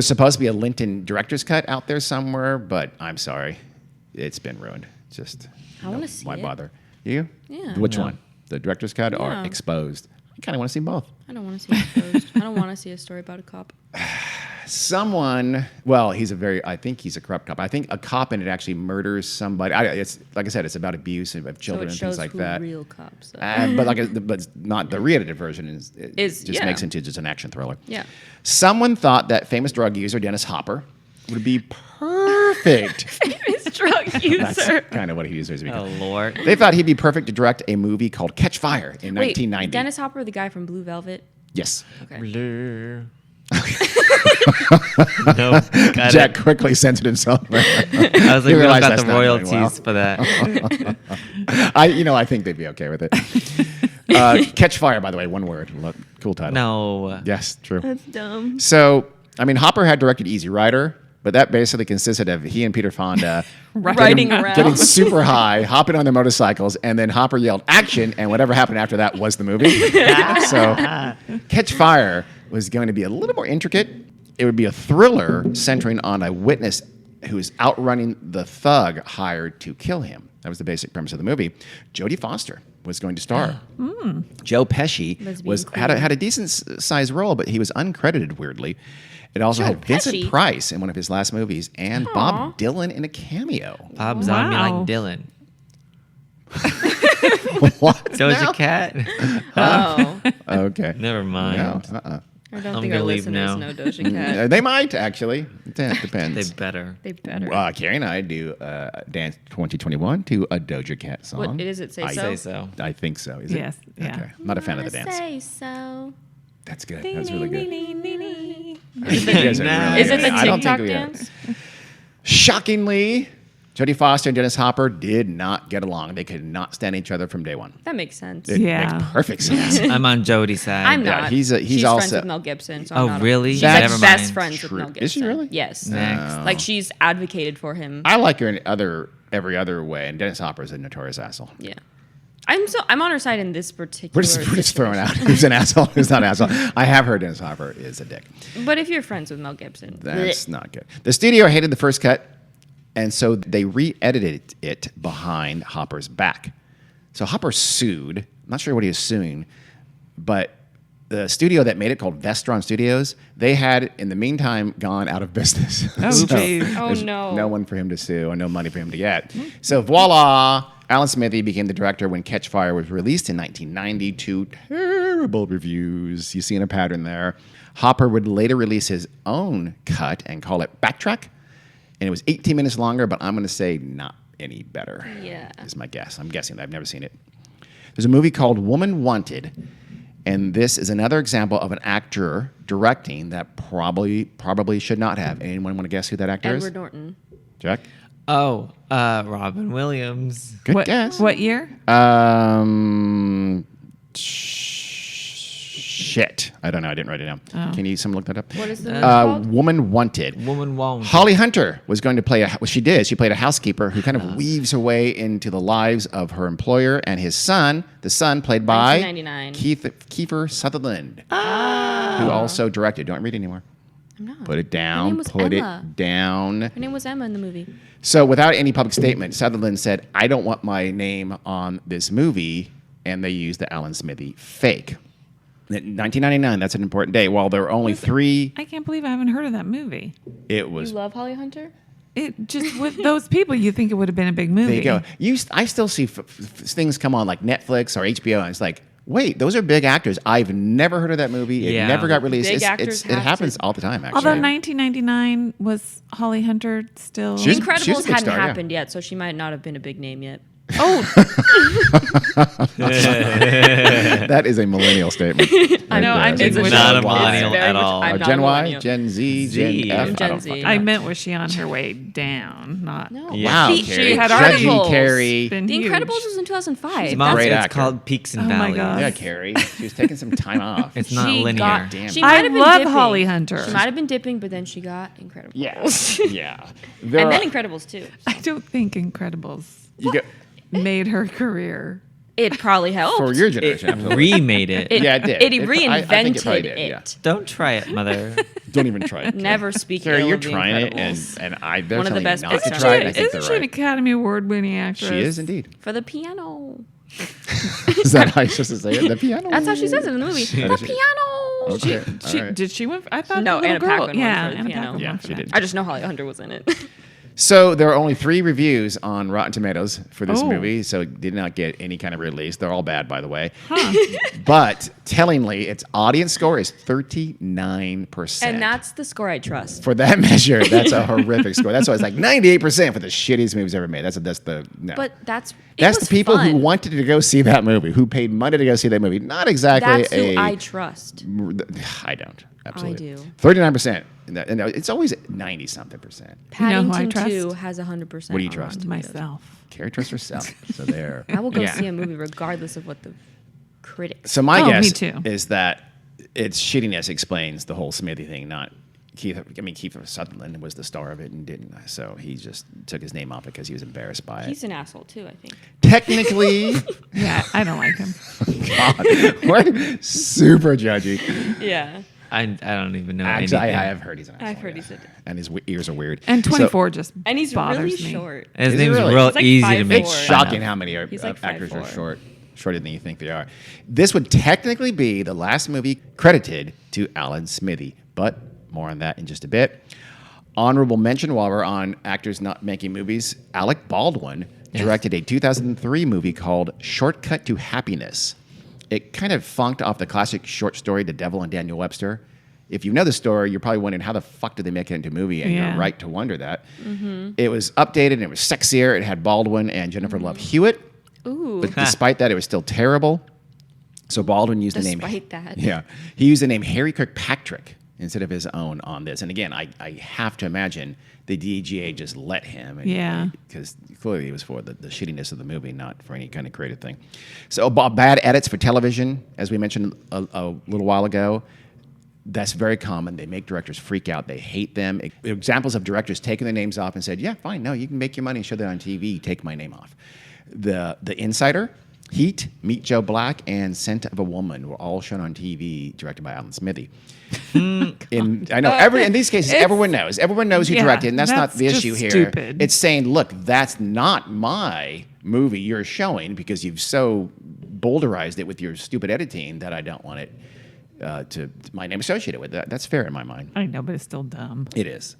supposed to be a Linton director's cut out there somewhere, but I'm sorry, it's been ruined. Just I wanna see why it. bother? You? Yeah. Which one? The director's cut or Yeah. Exposed? I kind of want to see both. I don't want to see Exposed. I don't want to see a story about a cop. Someone, I think he's a corrupt cop. I think a cop in it actually murders somebody. It's like I said, it's about abuse of So children it and shows things like who that. real cops are. But it's not the re-edited version. It just yeah. makes it into just an action thriller. Yeah. Someone thought that famous drug user Dennis Hopper would be perfect. Famous drug That's user. kind of what he uses. Oh Lord. They thought he'd be perfect to direct a movie called Catch Fire in Wait, 1990. Dennis Hopper, the guy from Blue Velvet. Yes. Okay. Blur. No, got Jack it. quickly censored himself. I was He like, we don't realized got that's the not going royalties well. for that. I think they'd be okay with it. Catch Fire, by the way, one word. Look, cool title. No. Yes, true. That's dumb. So, I mean, Hopper had directed Easy Rider, but that basically consisted of he and Peter Fonda Riding around. getting super high, hopping on their motorcycles, and then Hopper yelled action, and whatever happened after that was the movie. So, Catch Fire was going to be a little more intricate. It would be a thriller centering on a witness who is outrunning the thug hired to kill him. That was the basic premise of the movie. Jodie Foster was going to star. Joe Pesci Lesbian had a decent sized role, but he was uncredited weirdly. It also Joe had Vincent Pesci? Price in one of his last movies and Bob Dylan in a cameo. Bob Zombie Wow. like Dylan. What? Doja now? Cat. Oh, Okay. Never mind. No, I don't I'm think our gonna leave listeners now. know Doja Cat. They might actually. It depends. They better. They better. Carrie and I do Dance 2021 to a Doja Cat song. What is it? Say I so. Say so. I think so. Is it? Yes, yeah. Okay. I'm not a fan of the dance. Say so. That's good. That's really good. Is You guys are really Is it good. the I don't TikTok think we are. dance? Shockingly, Jodie Foster and Dennis Hopper did not get along. They could not stand each other from day one. That makes sense. It Yeah. makes perfect sense. I'm on Jodie's side. I'm Yeah, not. he's She's also- friends with Mel Gibson. So Oh, I'm not really? She's That's like Never best mind. friends True. with Mel Gibson. Is she really? Yes. Next. Like she's advocated for him. I like her in every other way, and Dennis Hopper is a notorious asshole. Yeah. I'm on her side in this particular. We're just throwing out who's an asshole, who's not an asshole. I have heard Dennis Hopper is a dick. But if you're friends with Mel Gibson, That's bleh. not good. The studio hated the first cut, and so they re-edited it behind Hopper's back. So Hopper sued. I'm not sure what he was suing, but the studio that made it, called Vestron Studios, they had, in the meantime, gone out of business. Oh, So geez. Oh, there's no. no one for him to sue and no money for him to get. So voila, Alan Smithee became the director when Catch Fire was released in 1990 to terrible reviews. You see a pattern there. Hopper would later release his own cut and call it Backtrack, and it was 18 minutes longer, but I'm going to say not any better. Yeah. Is my guess. I'm guessing. I've never seen it. There's a movie called Woman Wanted, and this is another example of an actor directing that probably should not have. Anyone want to guess who that actor Edward is? Norton. Jack? Oh, Robin Williams. Good What, guess. what year? Shit. I don't know. I didn't write it down. Oh. Can you someone look that up? What is the movie called? Woman Wanted. Woman won't. Holly Hunter was going to play she did. She played a housekeeper who kind of weaves her way into the lives of her employer and his son. The son played by 1999. Kiefer Sutherland, who also directed. Don't read anymore. I'm not. Put it Her down. name was Put Emma. it down. Her name was Emma in the movie. So without any public statement, Sutherland said, "I don't want my name on this movie," and they used the Alan Smithee fake. In 1999, that's an important day. While there were only three, I can't believe I haven't heard of that movie. it was. You love Holly Hunter? It just with those people, you think it would have been a big movie. There you go. I still see things come on like Netflix or HBO, and it's like, wait, those are big actors. I've never heard of that movie. It Yeah. never got released. Big actors It have happens to- all the time, actually. Although 1999 was Holly Hunter still. She's- she Incredibles was a big hadn't star, yeah. happened yet, so she might not have been a big name yet. That is a millennial statement. I know, I'm It's It's not a Y. millennial very at much- all. I'm not Gen a Y, millennial. Gen Z, Z. Gen F. I'm I Gen don't Z. fucking I know. meant was she on her way down? Not. No. Wow, She Carrie. had Judging already Carrie. been The huge. Incredibles was in 2005. Mom, Great it's actor. called Peaks and Oh my Valleys. God. Yeah, Carrie. She was taking some time off. It's not She linear. got- Damn. She I might have been love dipping. Holly Hunter. She might have been dipping, but then she got Incredibles. Yeah, yeah. There And are- then Incredibles too. I don't think Incredibles you get, made her career. It probably helped. for your generation. absolutely. Remade it. Yeah, it did. It I think reinvented it probably did, yeah. it. Don't try it, mother. Don't even try it. Never speak Carrie, ill you're of the trying it, Incredibles. and they're One of the telling best you not to Pixar try it. I movies. think Isn't they're she an right. Academy Award-winning actress? She is indeed. For the piano. Is that how you're supposed to say it? The piano. That's how she says it in the movie. The she- piano. Okay. She, all right. Did she win? I thought No, the little Anna girl. Paquin won Yeah, for the Anna piano. Paquin Yeah, won for she that. did. I just know Holly Hunter was in it. So there are only 3 reviews on Rotten Tomatoes for this Oh. movie, so it did not get any kind of release. They're all bad, by the way. But tellingly, its audience score is 39%. And that's the score I trust. for that measure, that's a horrific score. That's why it's like 98% for the shittiest movies ever made. That's the no. But that's That's the people who fun. wanted to go see that movie, who paid money to go see that movie. Not exactly That's who a. I trust. I don't. Absolutely. I do. 39%. And it's always 90-something%. You know who I Paddington trust? 2 has 100%. What do you on trust? Rotten Tomatoes. Myself. Carrie trusts herself. So there. I will go Yeah. see a movie regardless of what the critics. So my Oh, me guess too. is that its shittiness explains the whole Smithee thing, not Keith. I mean, Keith Sutherland was the star of it and didn't. So he just took his name off because he was embarrassed by it. He's an asshole too, I think. Technically, Yeah, I don't like him. God, we're super judgy. Yeah. I don't even know Actually, I anything. have heard he's an asshole. I've heard yeah. he's a- And his ears are weird. And So- 24 just And he's bothers really me. short. His Is he name's really? real He's like easy to 5'4". make It's fun shocking of. how many He's like actors are 5'4". shorter than you think they are. This would technically be the last movie credited to Alan Smithee, but more on that in just a bit. Honorable mention while we're on actors not making movies, Alec Baldwin directed a 2003 movie called Shortcut to Happiness. It kind of funked off the classic short story The Devil and Daniel Webster. If you know the story, you're probably wondering how the fuck did they make it into a movie, and Yeah. you're right to wonder that. It was updated and it was sexier. It had Baldwin and Jennifer Love Hewitt. Ooh. But despite that, it was still terrible. So Baldwin used the name. Despite that. Yeah, he used the name Harry Kirkpatrick instead of his own on this. And again, I have to imagine the DGA just let him. Yeah. Because clearly it was for the shittiness of the movie, not for any kind of creative thing. So about bad edits for television, as we mentioned a little while ago. That's very common. They make directors freak out. They hate them. Examples of directors taking their names off and said, "Yeah, fine. No, you can make your money and show that on TV. Take my name off." The Insider, Heat, Meet Joe Black, and Scent of a Woman were all shown on TV, directed by Alan Smithee. I know in these cases, everyone knows. Everyone knows who Yeah, directed, and that's not that's the just issue here. stupid. It's saying, look, that's not my movie you're showing because you've so boulderized it with your stupid editing that I don't want it to my name associated with that. That's fair in my mind. I know, but it's still dumb. It is.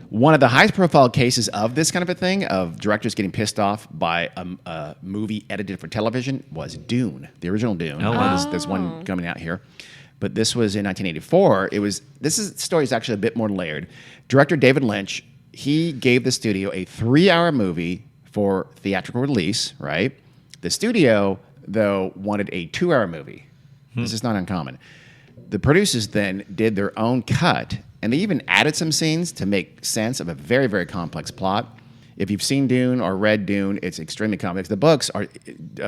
One of the highest profile cases of this kind of a thing, of directors getting pissed off by a movie edited for television, was Dune, the original Dune. Oh, wow. There's one coming out here. But this was in 1984. This story is actually a bit more layered. Director David Lynch, he gave the studio a 3-hour movie for theatrical release, right? The studio, though, wanted a 2-hour movie. This is not uncommon. The producers then did their own cut, and they even added some scenes to make sense of a very, very complex plot. If you've seen Dune or read Dune, it's extremely complex. The books are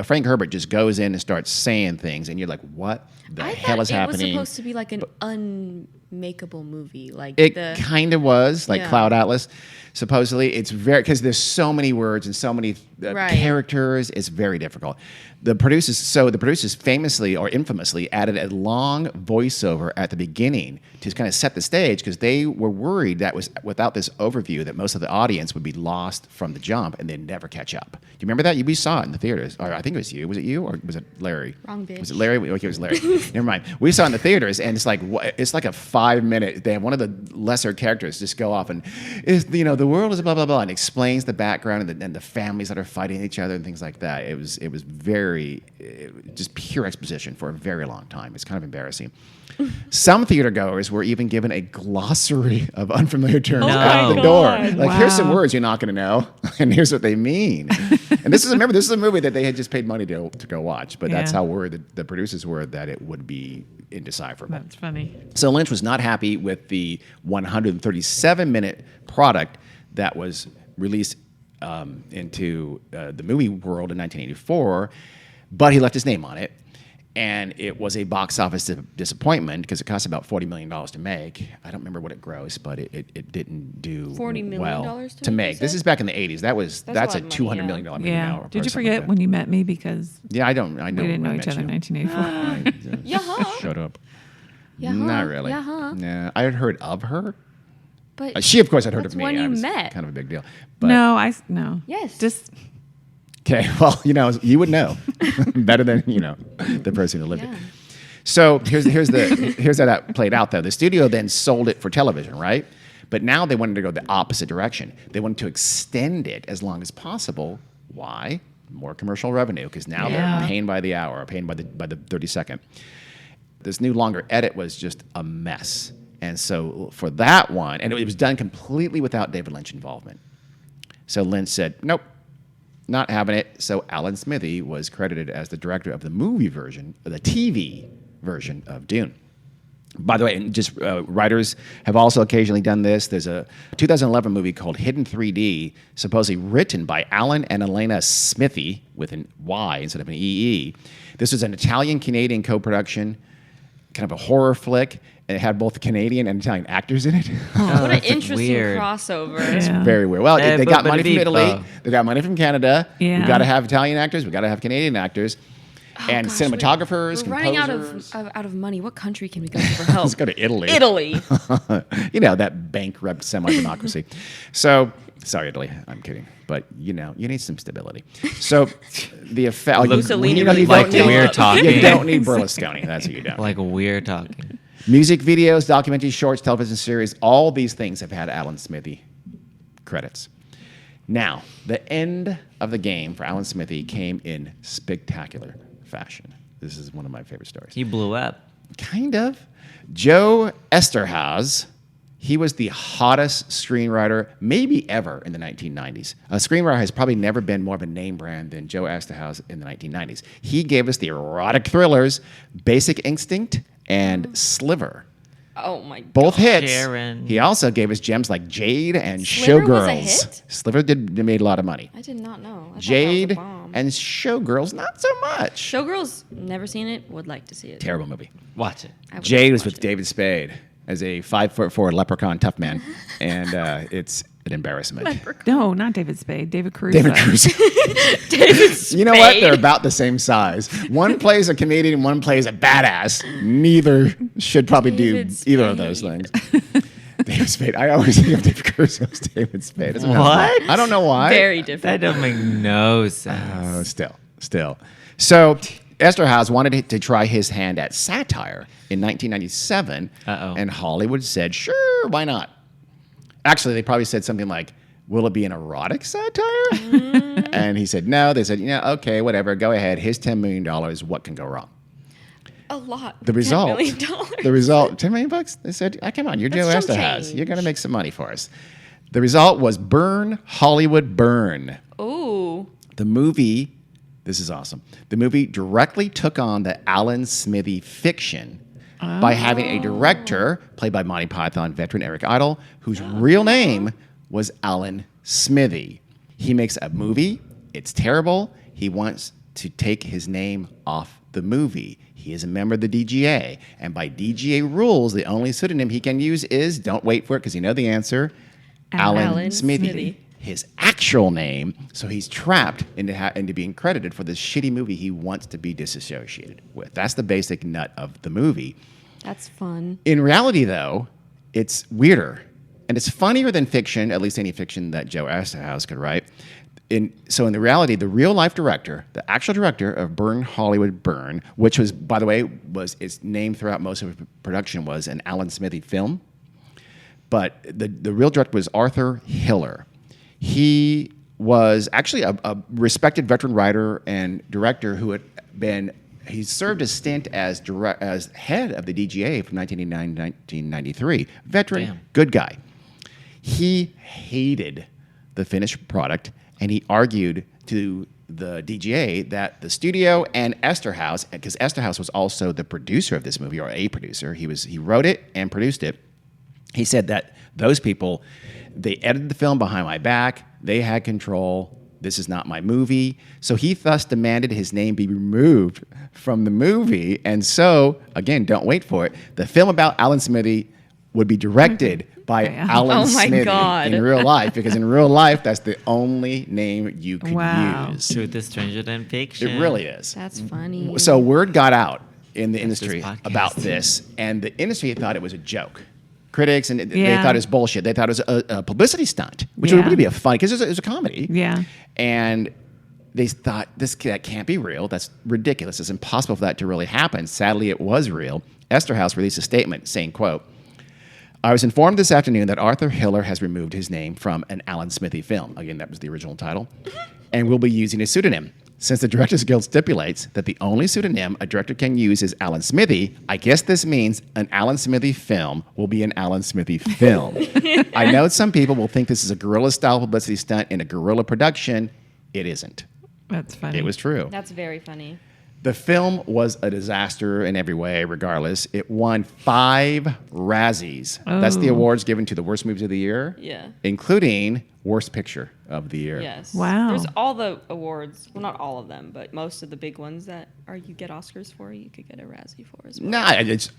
Frank Herbert just goes in and starts saying things, and you're like, "What the hell is happening?" It was supposed to be like an unmakeable movie, like It the kind of was like Yeah. Cloud Atlas. Supposedly, it's very because there's so many words and so many Right. characters. It's very difficult. The producers famously or infamously added a long voiceover at the beginning to kind of set the stage because they were worried that without this overview that most of the audience would be lost from the jump and they'd never catch up. Do you remember that? We saw it in the theaters, or I think it was you. Was it you or was it Larry? Wrong bitch. Was it Larry? Okay, it was Larry. Never mind. We saw it in the theaters, and it's like a 5-minute. They have one of the lesser characters just go off and the world is blah blah blah and explains the background and the families that are fighting each other and things like that. It was just pure exposition for a very long time. It's kind of embarrassing. Some theater goers were even given a glossary of unfamiliar terms Oh at my the door. God. Like, here's some Wow. words you're not going to know, and here's what they mean. And this is a movie that they had just paid money to go watch, but that's Yeah. how worried the producers were that it would be indecipherable. That's funny. So Lynch was not happy with the 137-minute product that was released into the movie world in 1984, but he left his name on it. And it was a box office disappointment because it cost about $40 million to make. I don't remember what it grossed, but it didn't do $40 million well to make, you This said? is back in the 80s. That's a a lot of money, $200 yeah. million movie Yeah. now. Did you forget when you met me because Yeah, I know. we didn't know each other in 1984? Yeah. Shut up. Yeah. Not really. Yeah. Nah, I had heard of her. But She, of course, had heard That's of me. when I you was met. Kind of a big deal. But, No. Yes. Just Okay, well, you would know better than the person who lived Yeah. it. So here's how that played out though. The studio then sold it for television, right? But now they wanted to go the opposite direction. They wanted to extend it as long as possible. Why? More commercial revenue because now Yeah. they're paying by the hour, or paying by the 30-second. This new longer edit was just a mess, and so for that one, and it was done completely without David Lynch involvement. So Lynch said, "Nope." Not having it, so Alan Smithee was credited as the director of the movie version, or the TV version of Dune. By the way, and just writers have also occasionally done this. There's a 2011 movie called Hidden 3D, supposedly written by Alan and Elena Smithee with an Y instead of an EE. This was an Italian-Canadian co-production, kind of a horror flick, and it had both Canadian and Italian actors in it. What an interesting weird. crossover. Yeah. Very weird. Well, they got money from Italy. Italy. They got money from Canada. Yeah. We got to have Italian actors. We got to have Canadian actors. And Gosh, cinematographers, we're running composers. out of money. What country can we go to for help? Let's go to Italy. Italy. You know, that bankrupt semi-democracy. So, sorry, Italy. I'm kidding. But, you know, you need some stability. So, the effect... Mussolini you know, really you like don't need- we're talking. You don't need Berlusconi. That's what you don't. Like we're talking. Music videos, documentaries, shorts, television series, all these things have had Alan Smithee credits. Now, the end of the game for Alan Smithee came in spectacular fashion. This is one of my favorite stories. He blew up. Kind of. Joe Esterhazy, he was the hottest screenwriter maybe ever in the 1990s. A screenwriter has probably never been more of a name brand than Joe Esterhazy in the 1990s. He gave us the erotic thrillers Basic Instinct and Sliver. Oh my god. Both hits. Sharon. He also gave us gems like Jade and Sliver was a Showgirls. hit? Sliver made a lot of money. I did not know. I thought Jade that was a bomb. and Showgirls, not so much. Showgirls, never seen it. Would like to see it. Terrible movie. Watch it. I would Jade like was to with watch it. David Spade as a 5'4" leprechaun tough man, and it's an embarrassment. No, not David Spade. David Cruz. David Cruz. David You know what? Spade. They're about the same size. One plays a comedian, and one plays a badass. Neither should probably David do either of those things. David Spade. I always think of David Cruz as David Spade. Doesn't matter. What? I don't know why. Very That different. don't make no sense. Still. So Esterhazy wanted to try his hand at satire in 1997, Uh-oh. and Hollywood said, "Sure, why not?" Actually, they probably said something like, "Will it be an erotic satire?" And he said, "No." They said, "Yeah, okay, whatever. Go ahead. Here's $10 million. What can go wrong?" A lot. The result. $10 million. The result. $10 million bucks. They said, "Come on, you're Joe That's some Esterhazy. change. You're going to make some money for us." The result was Burn, Hollywood, Burn. Ooh. The movie, this is awesome. The movie directly took on the Alan Smithee fiction by having a director, played by Monty Python veteran Eric Idle, whose real name was Alan Smithee. He makes a movie. It's terrible. He wants to take his name off the movie. He is a member of the DGA. And by DGA rules, the only pseudonym he can use is, don't wait for it because you know the answer, Alan Smithee. Smithee. His actual name, so he's trapped into being credited for this shitty movie he wants to be disassociated with. That's the basic nut of the movie. That's fun. In reality, though, it's weirder. And it's funnier than fiction, at least any fiction that Joe Esterhazy could write. So in the reality, the real-life director, the actual director of Burn, Hollywood, Burn, which was, by the way, was its name throughout most of its production was an Alan Smithee film. But the real director was Arthur Hiller. He was actually a respected veteran writer and director who had been, he served a stint as head of the DGA from 1989 to 1993. Veteran, Damn. good guy. He hated the finished product, and he argued to the DGA that the studio and Esterhazy, because Esterhazy was also the producer of this movie, or a producer, he wrote it and produced it. He said that those people, they edited the film behind my back. They had control. This is not my movie. So he thus demanded his name be removed from the movie. And so, again, don't wait for it. The film about Alan Smithee would be directed by Alan Oh my Smithee God. in real life, because in real life, that's the only name you could Wow. use. Truth is stranger than fiction. It really is. That's funny. So word got out in the That's industry this podcast. about this, and the industry thought it was a joke. Critics, and they Yeah. thought it was bullshit. They thought it was a publicity stunt, which Yeah. would really be a fun, because it was a comedy. Yeah. And they thought, that can't be real. That's ridiculous. It's impossible for that to really happen. Sadly, it was real. Esterhazy released a statement saying, quote, "I was informed this afternoon that Arthur Hiller has removed his name from an Alan Smithee film." Again, that was the original title. "And will be using a pseudonym. Since the Directors Guild stipulates that the only pseudonym a director can use is Alan Smithee, I guess this means an Alan Smithee film will be an Alan Smithee film. I know some people will think this is a guerrilla-style publicity stunt in a guerrilla production. It isn't. That's funny. It was true. That's very funny. The film was a disaster in every way, regardless. It won 5 Razzies. That's the Oh. awards given to the worst movies of the year, Yeah. including worst picture of the year. Yes. Wow. There's all the awards. Well, not all of them, but most of the big ones that you get Oscars for, you could get a Razzie for as well. Nah,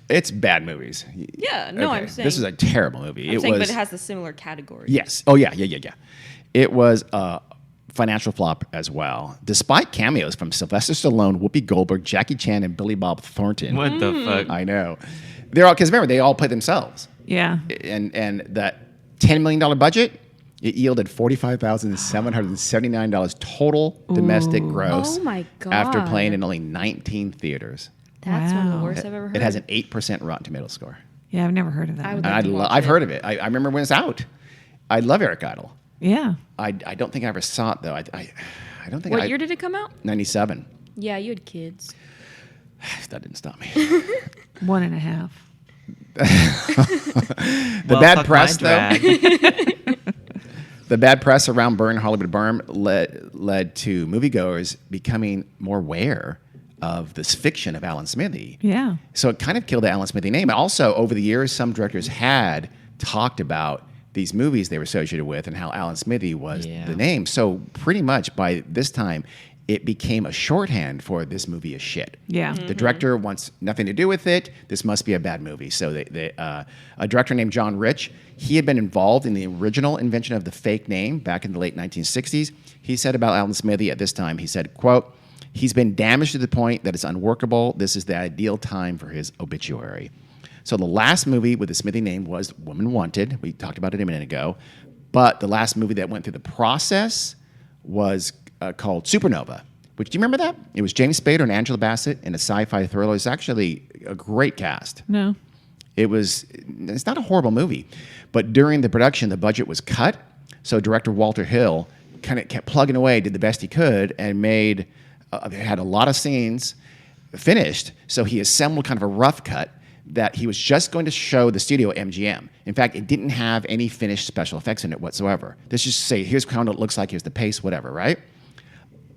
it's bad movies. Yeah. No, I'm saying This is a terrible movie. I'm saying, but it has the similar categories. Yes. Oh, yeah. It was a financial flop as well, despite cameos from Sylvester Stallone, Whoopi Goldberg, Jackie Chan, and Billy Bob Thornton. What the fuck? I know. They're all, because remember, they all play themselves. Yeah. And that $10 million budget, it yielded $45,779 total domestic gross. Oh my After God. playing in only 19 theaters. That's one of the Wow. worst I've ever heard. It has an 8% Rotten Tomatoes score. Yeah, I've never heard of that. I one. would And like to watch I've it. heard of it. I remember when it's out. I love Eric Idle. Yeah. I don't think I ever saw it though. I don't think What year did it come out? 97. Yeah, you had kids. That didn't stop me. 1.5. The bad press though. The bad press around Burn Hollywood Burn led to moviegoers becoming more aware of this fiction of Alan Smithee. Yeah. So it kind of killed the Alan Smithee name. Also, over the years, some directors had talked about these movies they were associated with and how Alan Smithee was the name. So pretty much by this time, it became a shorthand for this movie is shit. Yeah. The director wants nothing to do with it. This must be a bad movie. So a director named John Rich, he had been involved in the original invention of the fake name back in the late 1960s. He said about Alan Smithee at this time, he said, quote, "He's been damaged to the point that it's unworkable. This is the ideal time for his obituary." So the last movie with the Smithee name was Woman Wanted. We talked about it a minute ago. But the last movie that went through the process was called Supernova. Which, do you remember that? It was James Spader and Angela Bassett in a sci-fi thriller. It's actually a great cast. No. It's not a horrible movie. But during the production, the budget was cut. So director Walter Hill kind of kept plugging away, did the best he could, and had a lot of scenes finished. So he assembled kind of a rough cut that he was just going to show the studio at MGM. In fact, it didn't have any finished special effects in it whatsoever. Let's just say, here's how it looks like, here's the pace, whatever, right?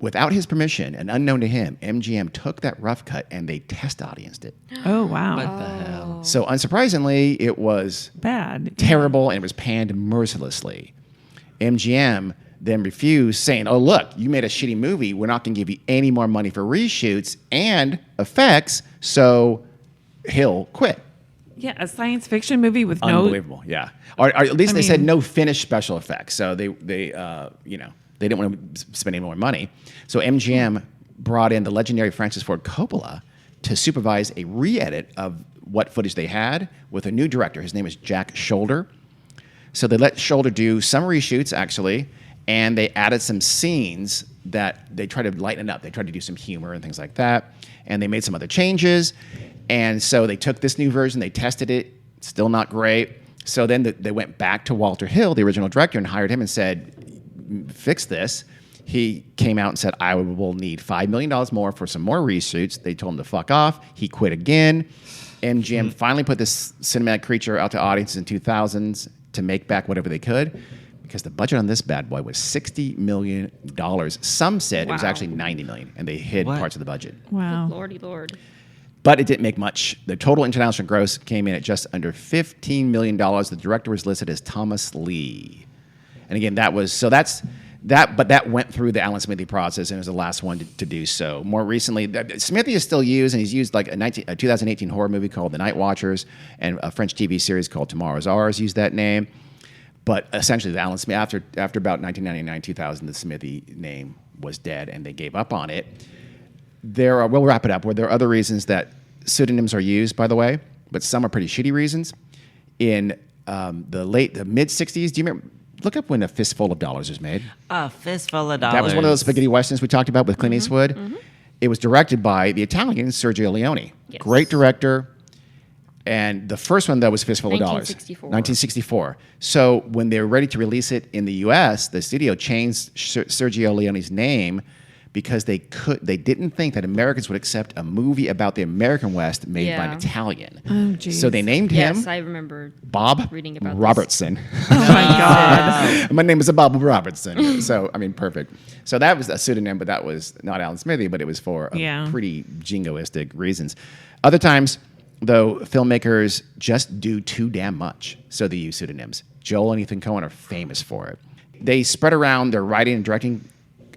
Without his permission and unknown to him, MGM took that rough cut and they test audienced it. Oh, wow. What the hell? So unsurprisingly, it was Bad. terrible and it was panned mercilessly. MGM then refused, saying, "Oh, look, you made a shitty movie. We're not going to give you any more money for reshoots and effects." So Hill quit. Yeah, a science fiction movie with no. Unbelievable, yeah. Or at least I they said mean- no finished special effects. So they didn't want to spend any more money. So MGM brought in the legendary Francis Ford Coppola to supervise a re-edit of what footage they had with a new director. His name is Jack Shoulder. So they let Shoulder do some reshoots, actually, and they added some scenes that they tried to lighten it up. They tried to do some humor and things like that, and they made some other changes. And so they took this new version, they tested it, still not great. So then they went back to Walter Hill, the original director, and hired him and said, "Fix this." He came out and said, "I will need $5 million more for some more reshoots." They told him to fuck off. He quit again. MGM finally put this cinematic creature out to audiences in 2000s to make back whatever they could, because the budget on this bad boy was $60 million. Some said it was Wow. actually $90 million, and they hid What? parts of the budget. Wow. Lordy Lord. But it didn't make much. The total international gross came in at just under $15 million. The director was listed as Thomas Lee. And again, but that went through the Alan Smithee process and was the last one to do so. More recently, Smithee is still used, and he's used like a 2018 horror movie called The Night Watchers, and a French TV series called Tomorrow's Ours used that name. But essentially, the Alan Smithee, after about 1999, 2000, the Smithee name was dead, and they gave up on it. We'll wrap it up. There are other reasons that pseudonyms are used, by the way, but some are pretty shitty reasons. In the mid 60s, do you remember? Look up when A Fistful of Dollars was made. A fistful of dollars. That was one of those spaghetti westerns we talked about with Clint Eastwood. It was directed by the Italian Sergio Leone. Yes. Great director. And the first one, though, was Fistful of Dollars. 1964. So when they were ready to release it in the U.S., the studio changed Sergio Leone's name because they didn't think that Americans would accept a movie about the American West made by an Yeah. Italian. Oh, geez. So they named him Yes, I remember Bob reading about this. Robertson. Oh my God. My name is Bob Robertson. So, I mean, perfect. So that was a pseudonym, but that was not Alan Smithee, but it was for pretty jingoistic reasons. Other times, though, filmmakers just do too damn much. So they use pseudonyms. Joel and Ethan Coen are famous for it. They spread around their writing and directing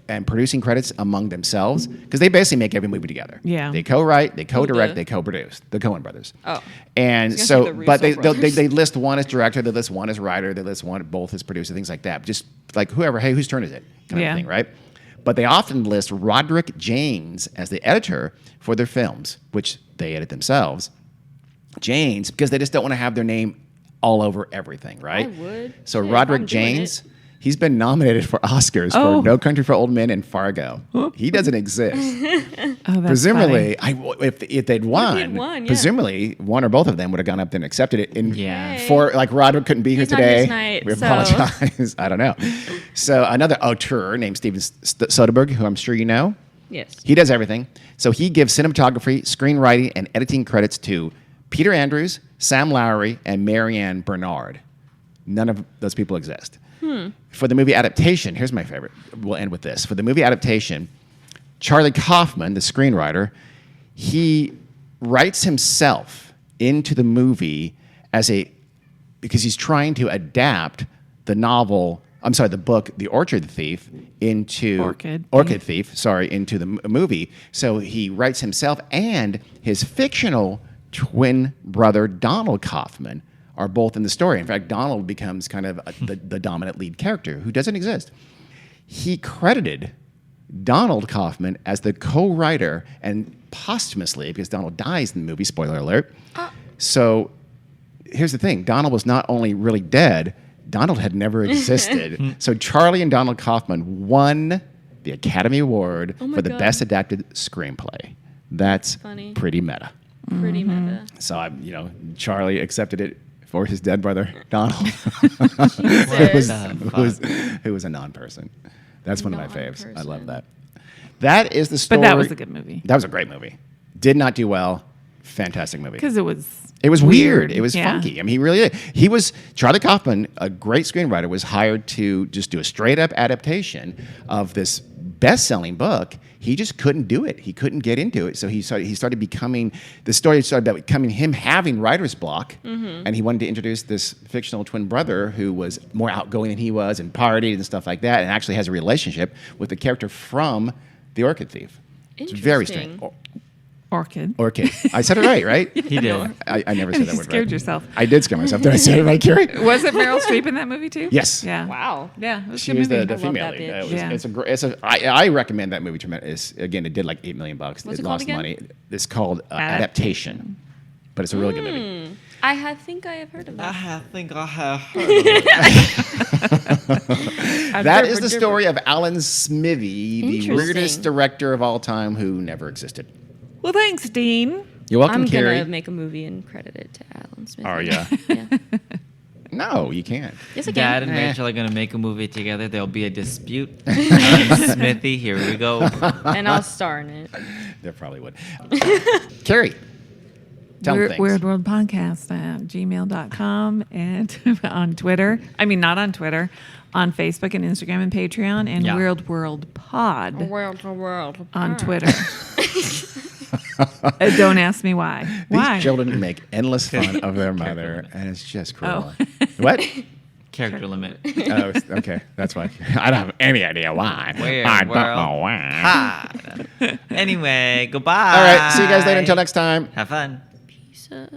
and producing credits among themselves because they basically make every movie together. Yeah. They co-write, they co-direct, do? they co-produce. The Coen brothers. Oh. And I was so, gonna say the but Russo brothers. they list one as director, they list one as writer, they list one both as producer, things like that. Just like whoever, hey, whose turn is it? Kind Yeah. of thing, right? But they often list Roderick Jaynes as the editor for their films, which they edit themselves. Jaynes, because they just don't want to have their name all over everything, right? I would. So Yeah, if Roderick I'm doing Jaynes, he's been nominated for Oscars Oh. for No Country for Old Men and Fargo. He doesn't exist. Oh, that's Presumably, funny. if they'd won, they'd won, yeah. presumably one or both of them would have gone up there and accepted it. And Yeah. for like Roderick couldn't be here He's not here today. tonight, We so- apologize. I don't know. So another auteur named Steven Soderbergh, who I'm sure you know, Yes. he does everything. So he gives cinematography, screenwriting, and editing credits to Peter Andrews, Sam Lowry, and Marianne Bernard. None of those people exist. For the movie adaptation, here's my favorite. We'll end with this. For the movie adaptation, Charlie Kaufman, the screenwriter, he writes himself into the movie because he's trying to adapt the novel. I'm sorry, the book, The Orchard Thief, into Orchid Thief, into the movie. So he writes himself, and his fictional twin brother Donald Kaufman are both in the story. In fact, Donald becomes kind of the dominant lead character who doesn't exist. He credited Donald Kaufman as the co-writer, and posthumously, because Donald dies in the movie, spoiler alert. So here's the thing. Donald was not only really dead, Donald had never existed. So Charlie and Donald Kaufman won the Academy Award Oh my for the God. best adapted screenplay. That's Funny. pretty meta. Pretty meta. So Charlie accepted it for his dead brother Donald, Jesus. who was a non-person. That's one of my faves. I love Non-person. that. That is the story. But that was a good movie. That was a great movie. Did not do well. Fantastic movie. Because it was weird. It was Yeah. funky. I mean, he really did. Charlie Kaufman, a great screenwriter, was hired to just do a straight up adaptation of this best-selling book. He just couldn't do it. He couldn't get into it. So the story started about becoming him having writer's block. And he wanted to introduce this fictional twin brother who was more outgoing than he was and partied and stuff like that, and actually has a relationship with the character from The Orchid Thief. It's very strange. Interesting. Orchid. I said it right? He did. I never said that You word scared right. yourself. I did scare myself. Did I say it right, Carrie? Was it Meryl Streep in that movie too? Yes. Yeah. Wow. Yeah. It was a She good was movie. the love female that lead. bitch. Yeah. I recommend that movie tremendously. Again, it did like $8 million. What's it it called lost again? money. It's called Adaptation. But it's a really good movie. I think I have heard of that. I think I have heard of it. That is the story of Alan Smithee, the Interesting. weirdest director of all time who never existed. Well, thanks, Dean. You're welcome, I'm Carrie. gonna make a movie and credit it to Alan Smith. Oh, yeah. Yeah. No, you can't. Yes, I Dad can. and Rachel are gonna make a movie together. There'll be a dispute. Smithy, here we go. And I'll star in it. There probably would. Carrie, tell them things. Weird World Podcast at gmail.com and on Twitter. I mean, not on Twitter, on Facebook and Instagram and Patreon, and Yeah. Weird World Pod World to world. on Twitter. Don't ask me why. Why? These children make endless fun of their mother, and it's just cruel. Oh. What? Character limit. Oh, okay. That's why. I don't have any idea why. Weird I don't world. know why. Ah. Anyway, goodbye. All right. See you guys later. Until next time. Have fun. Peace out.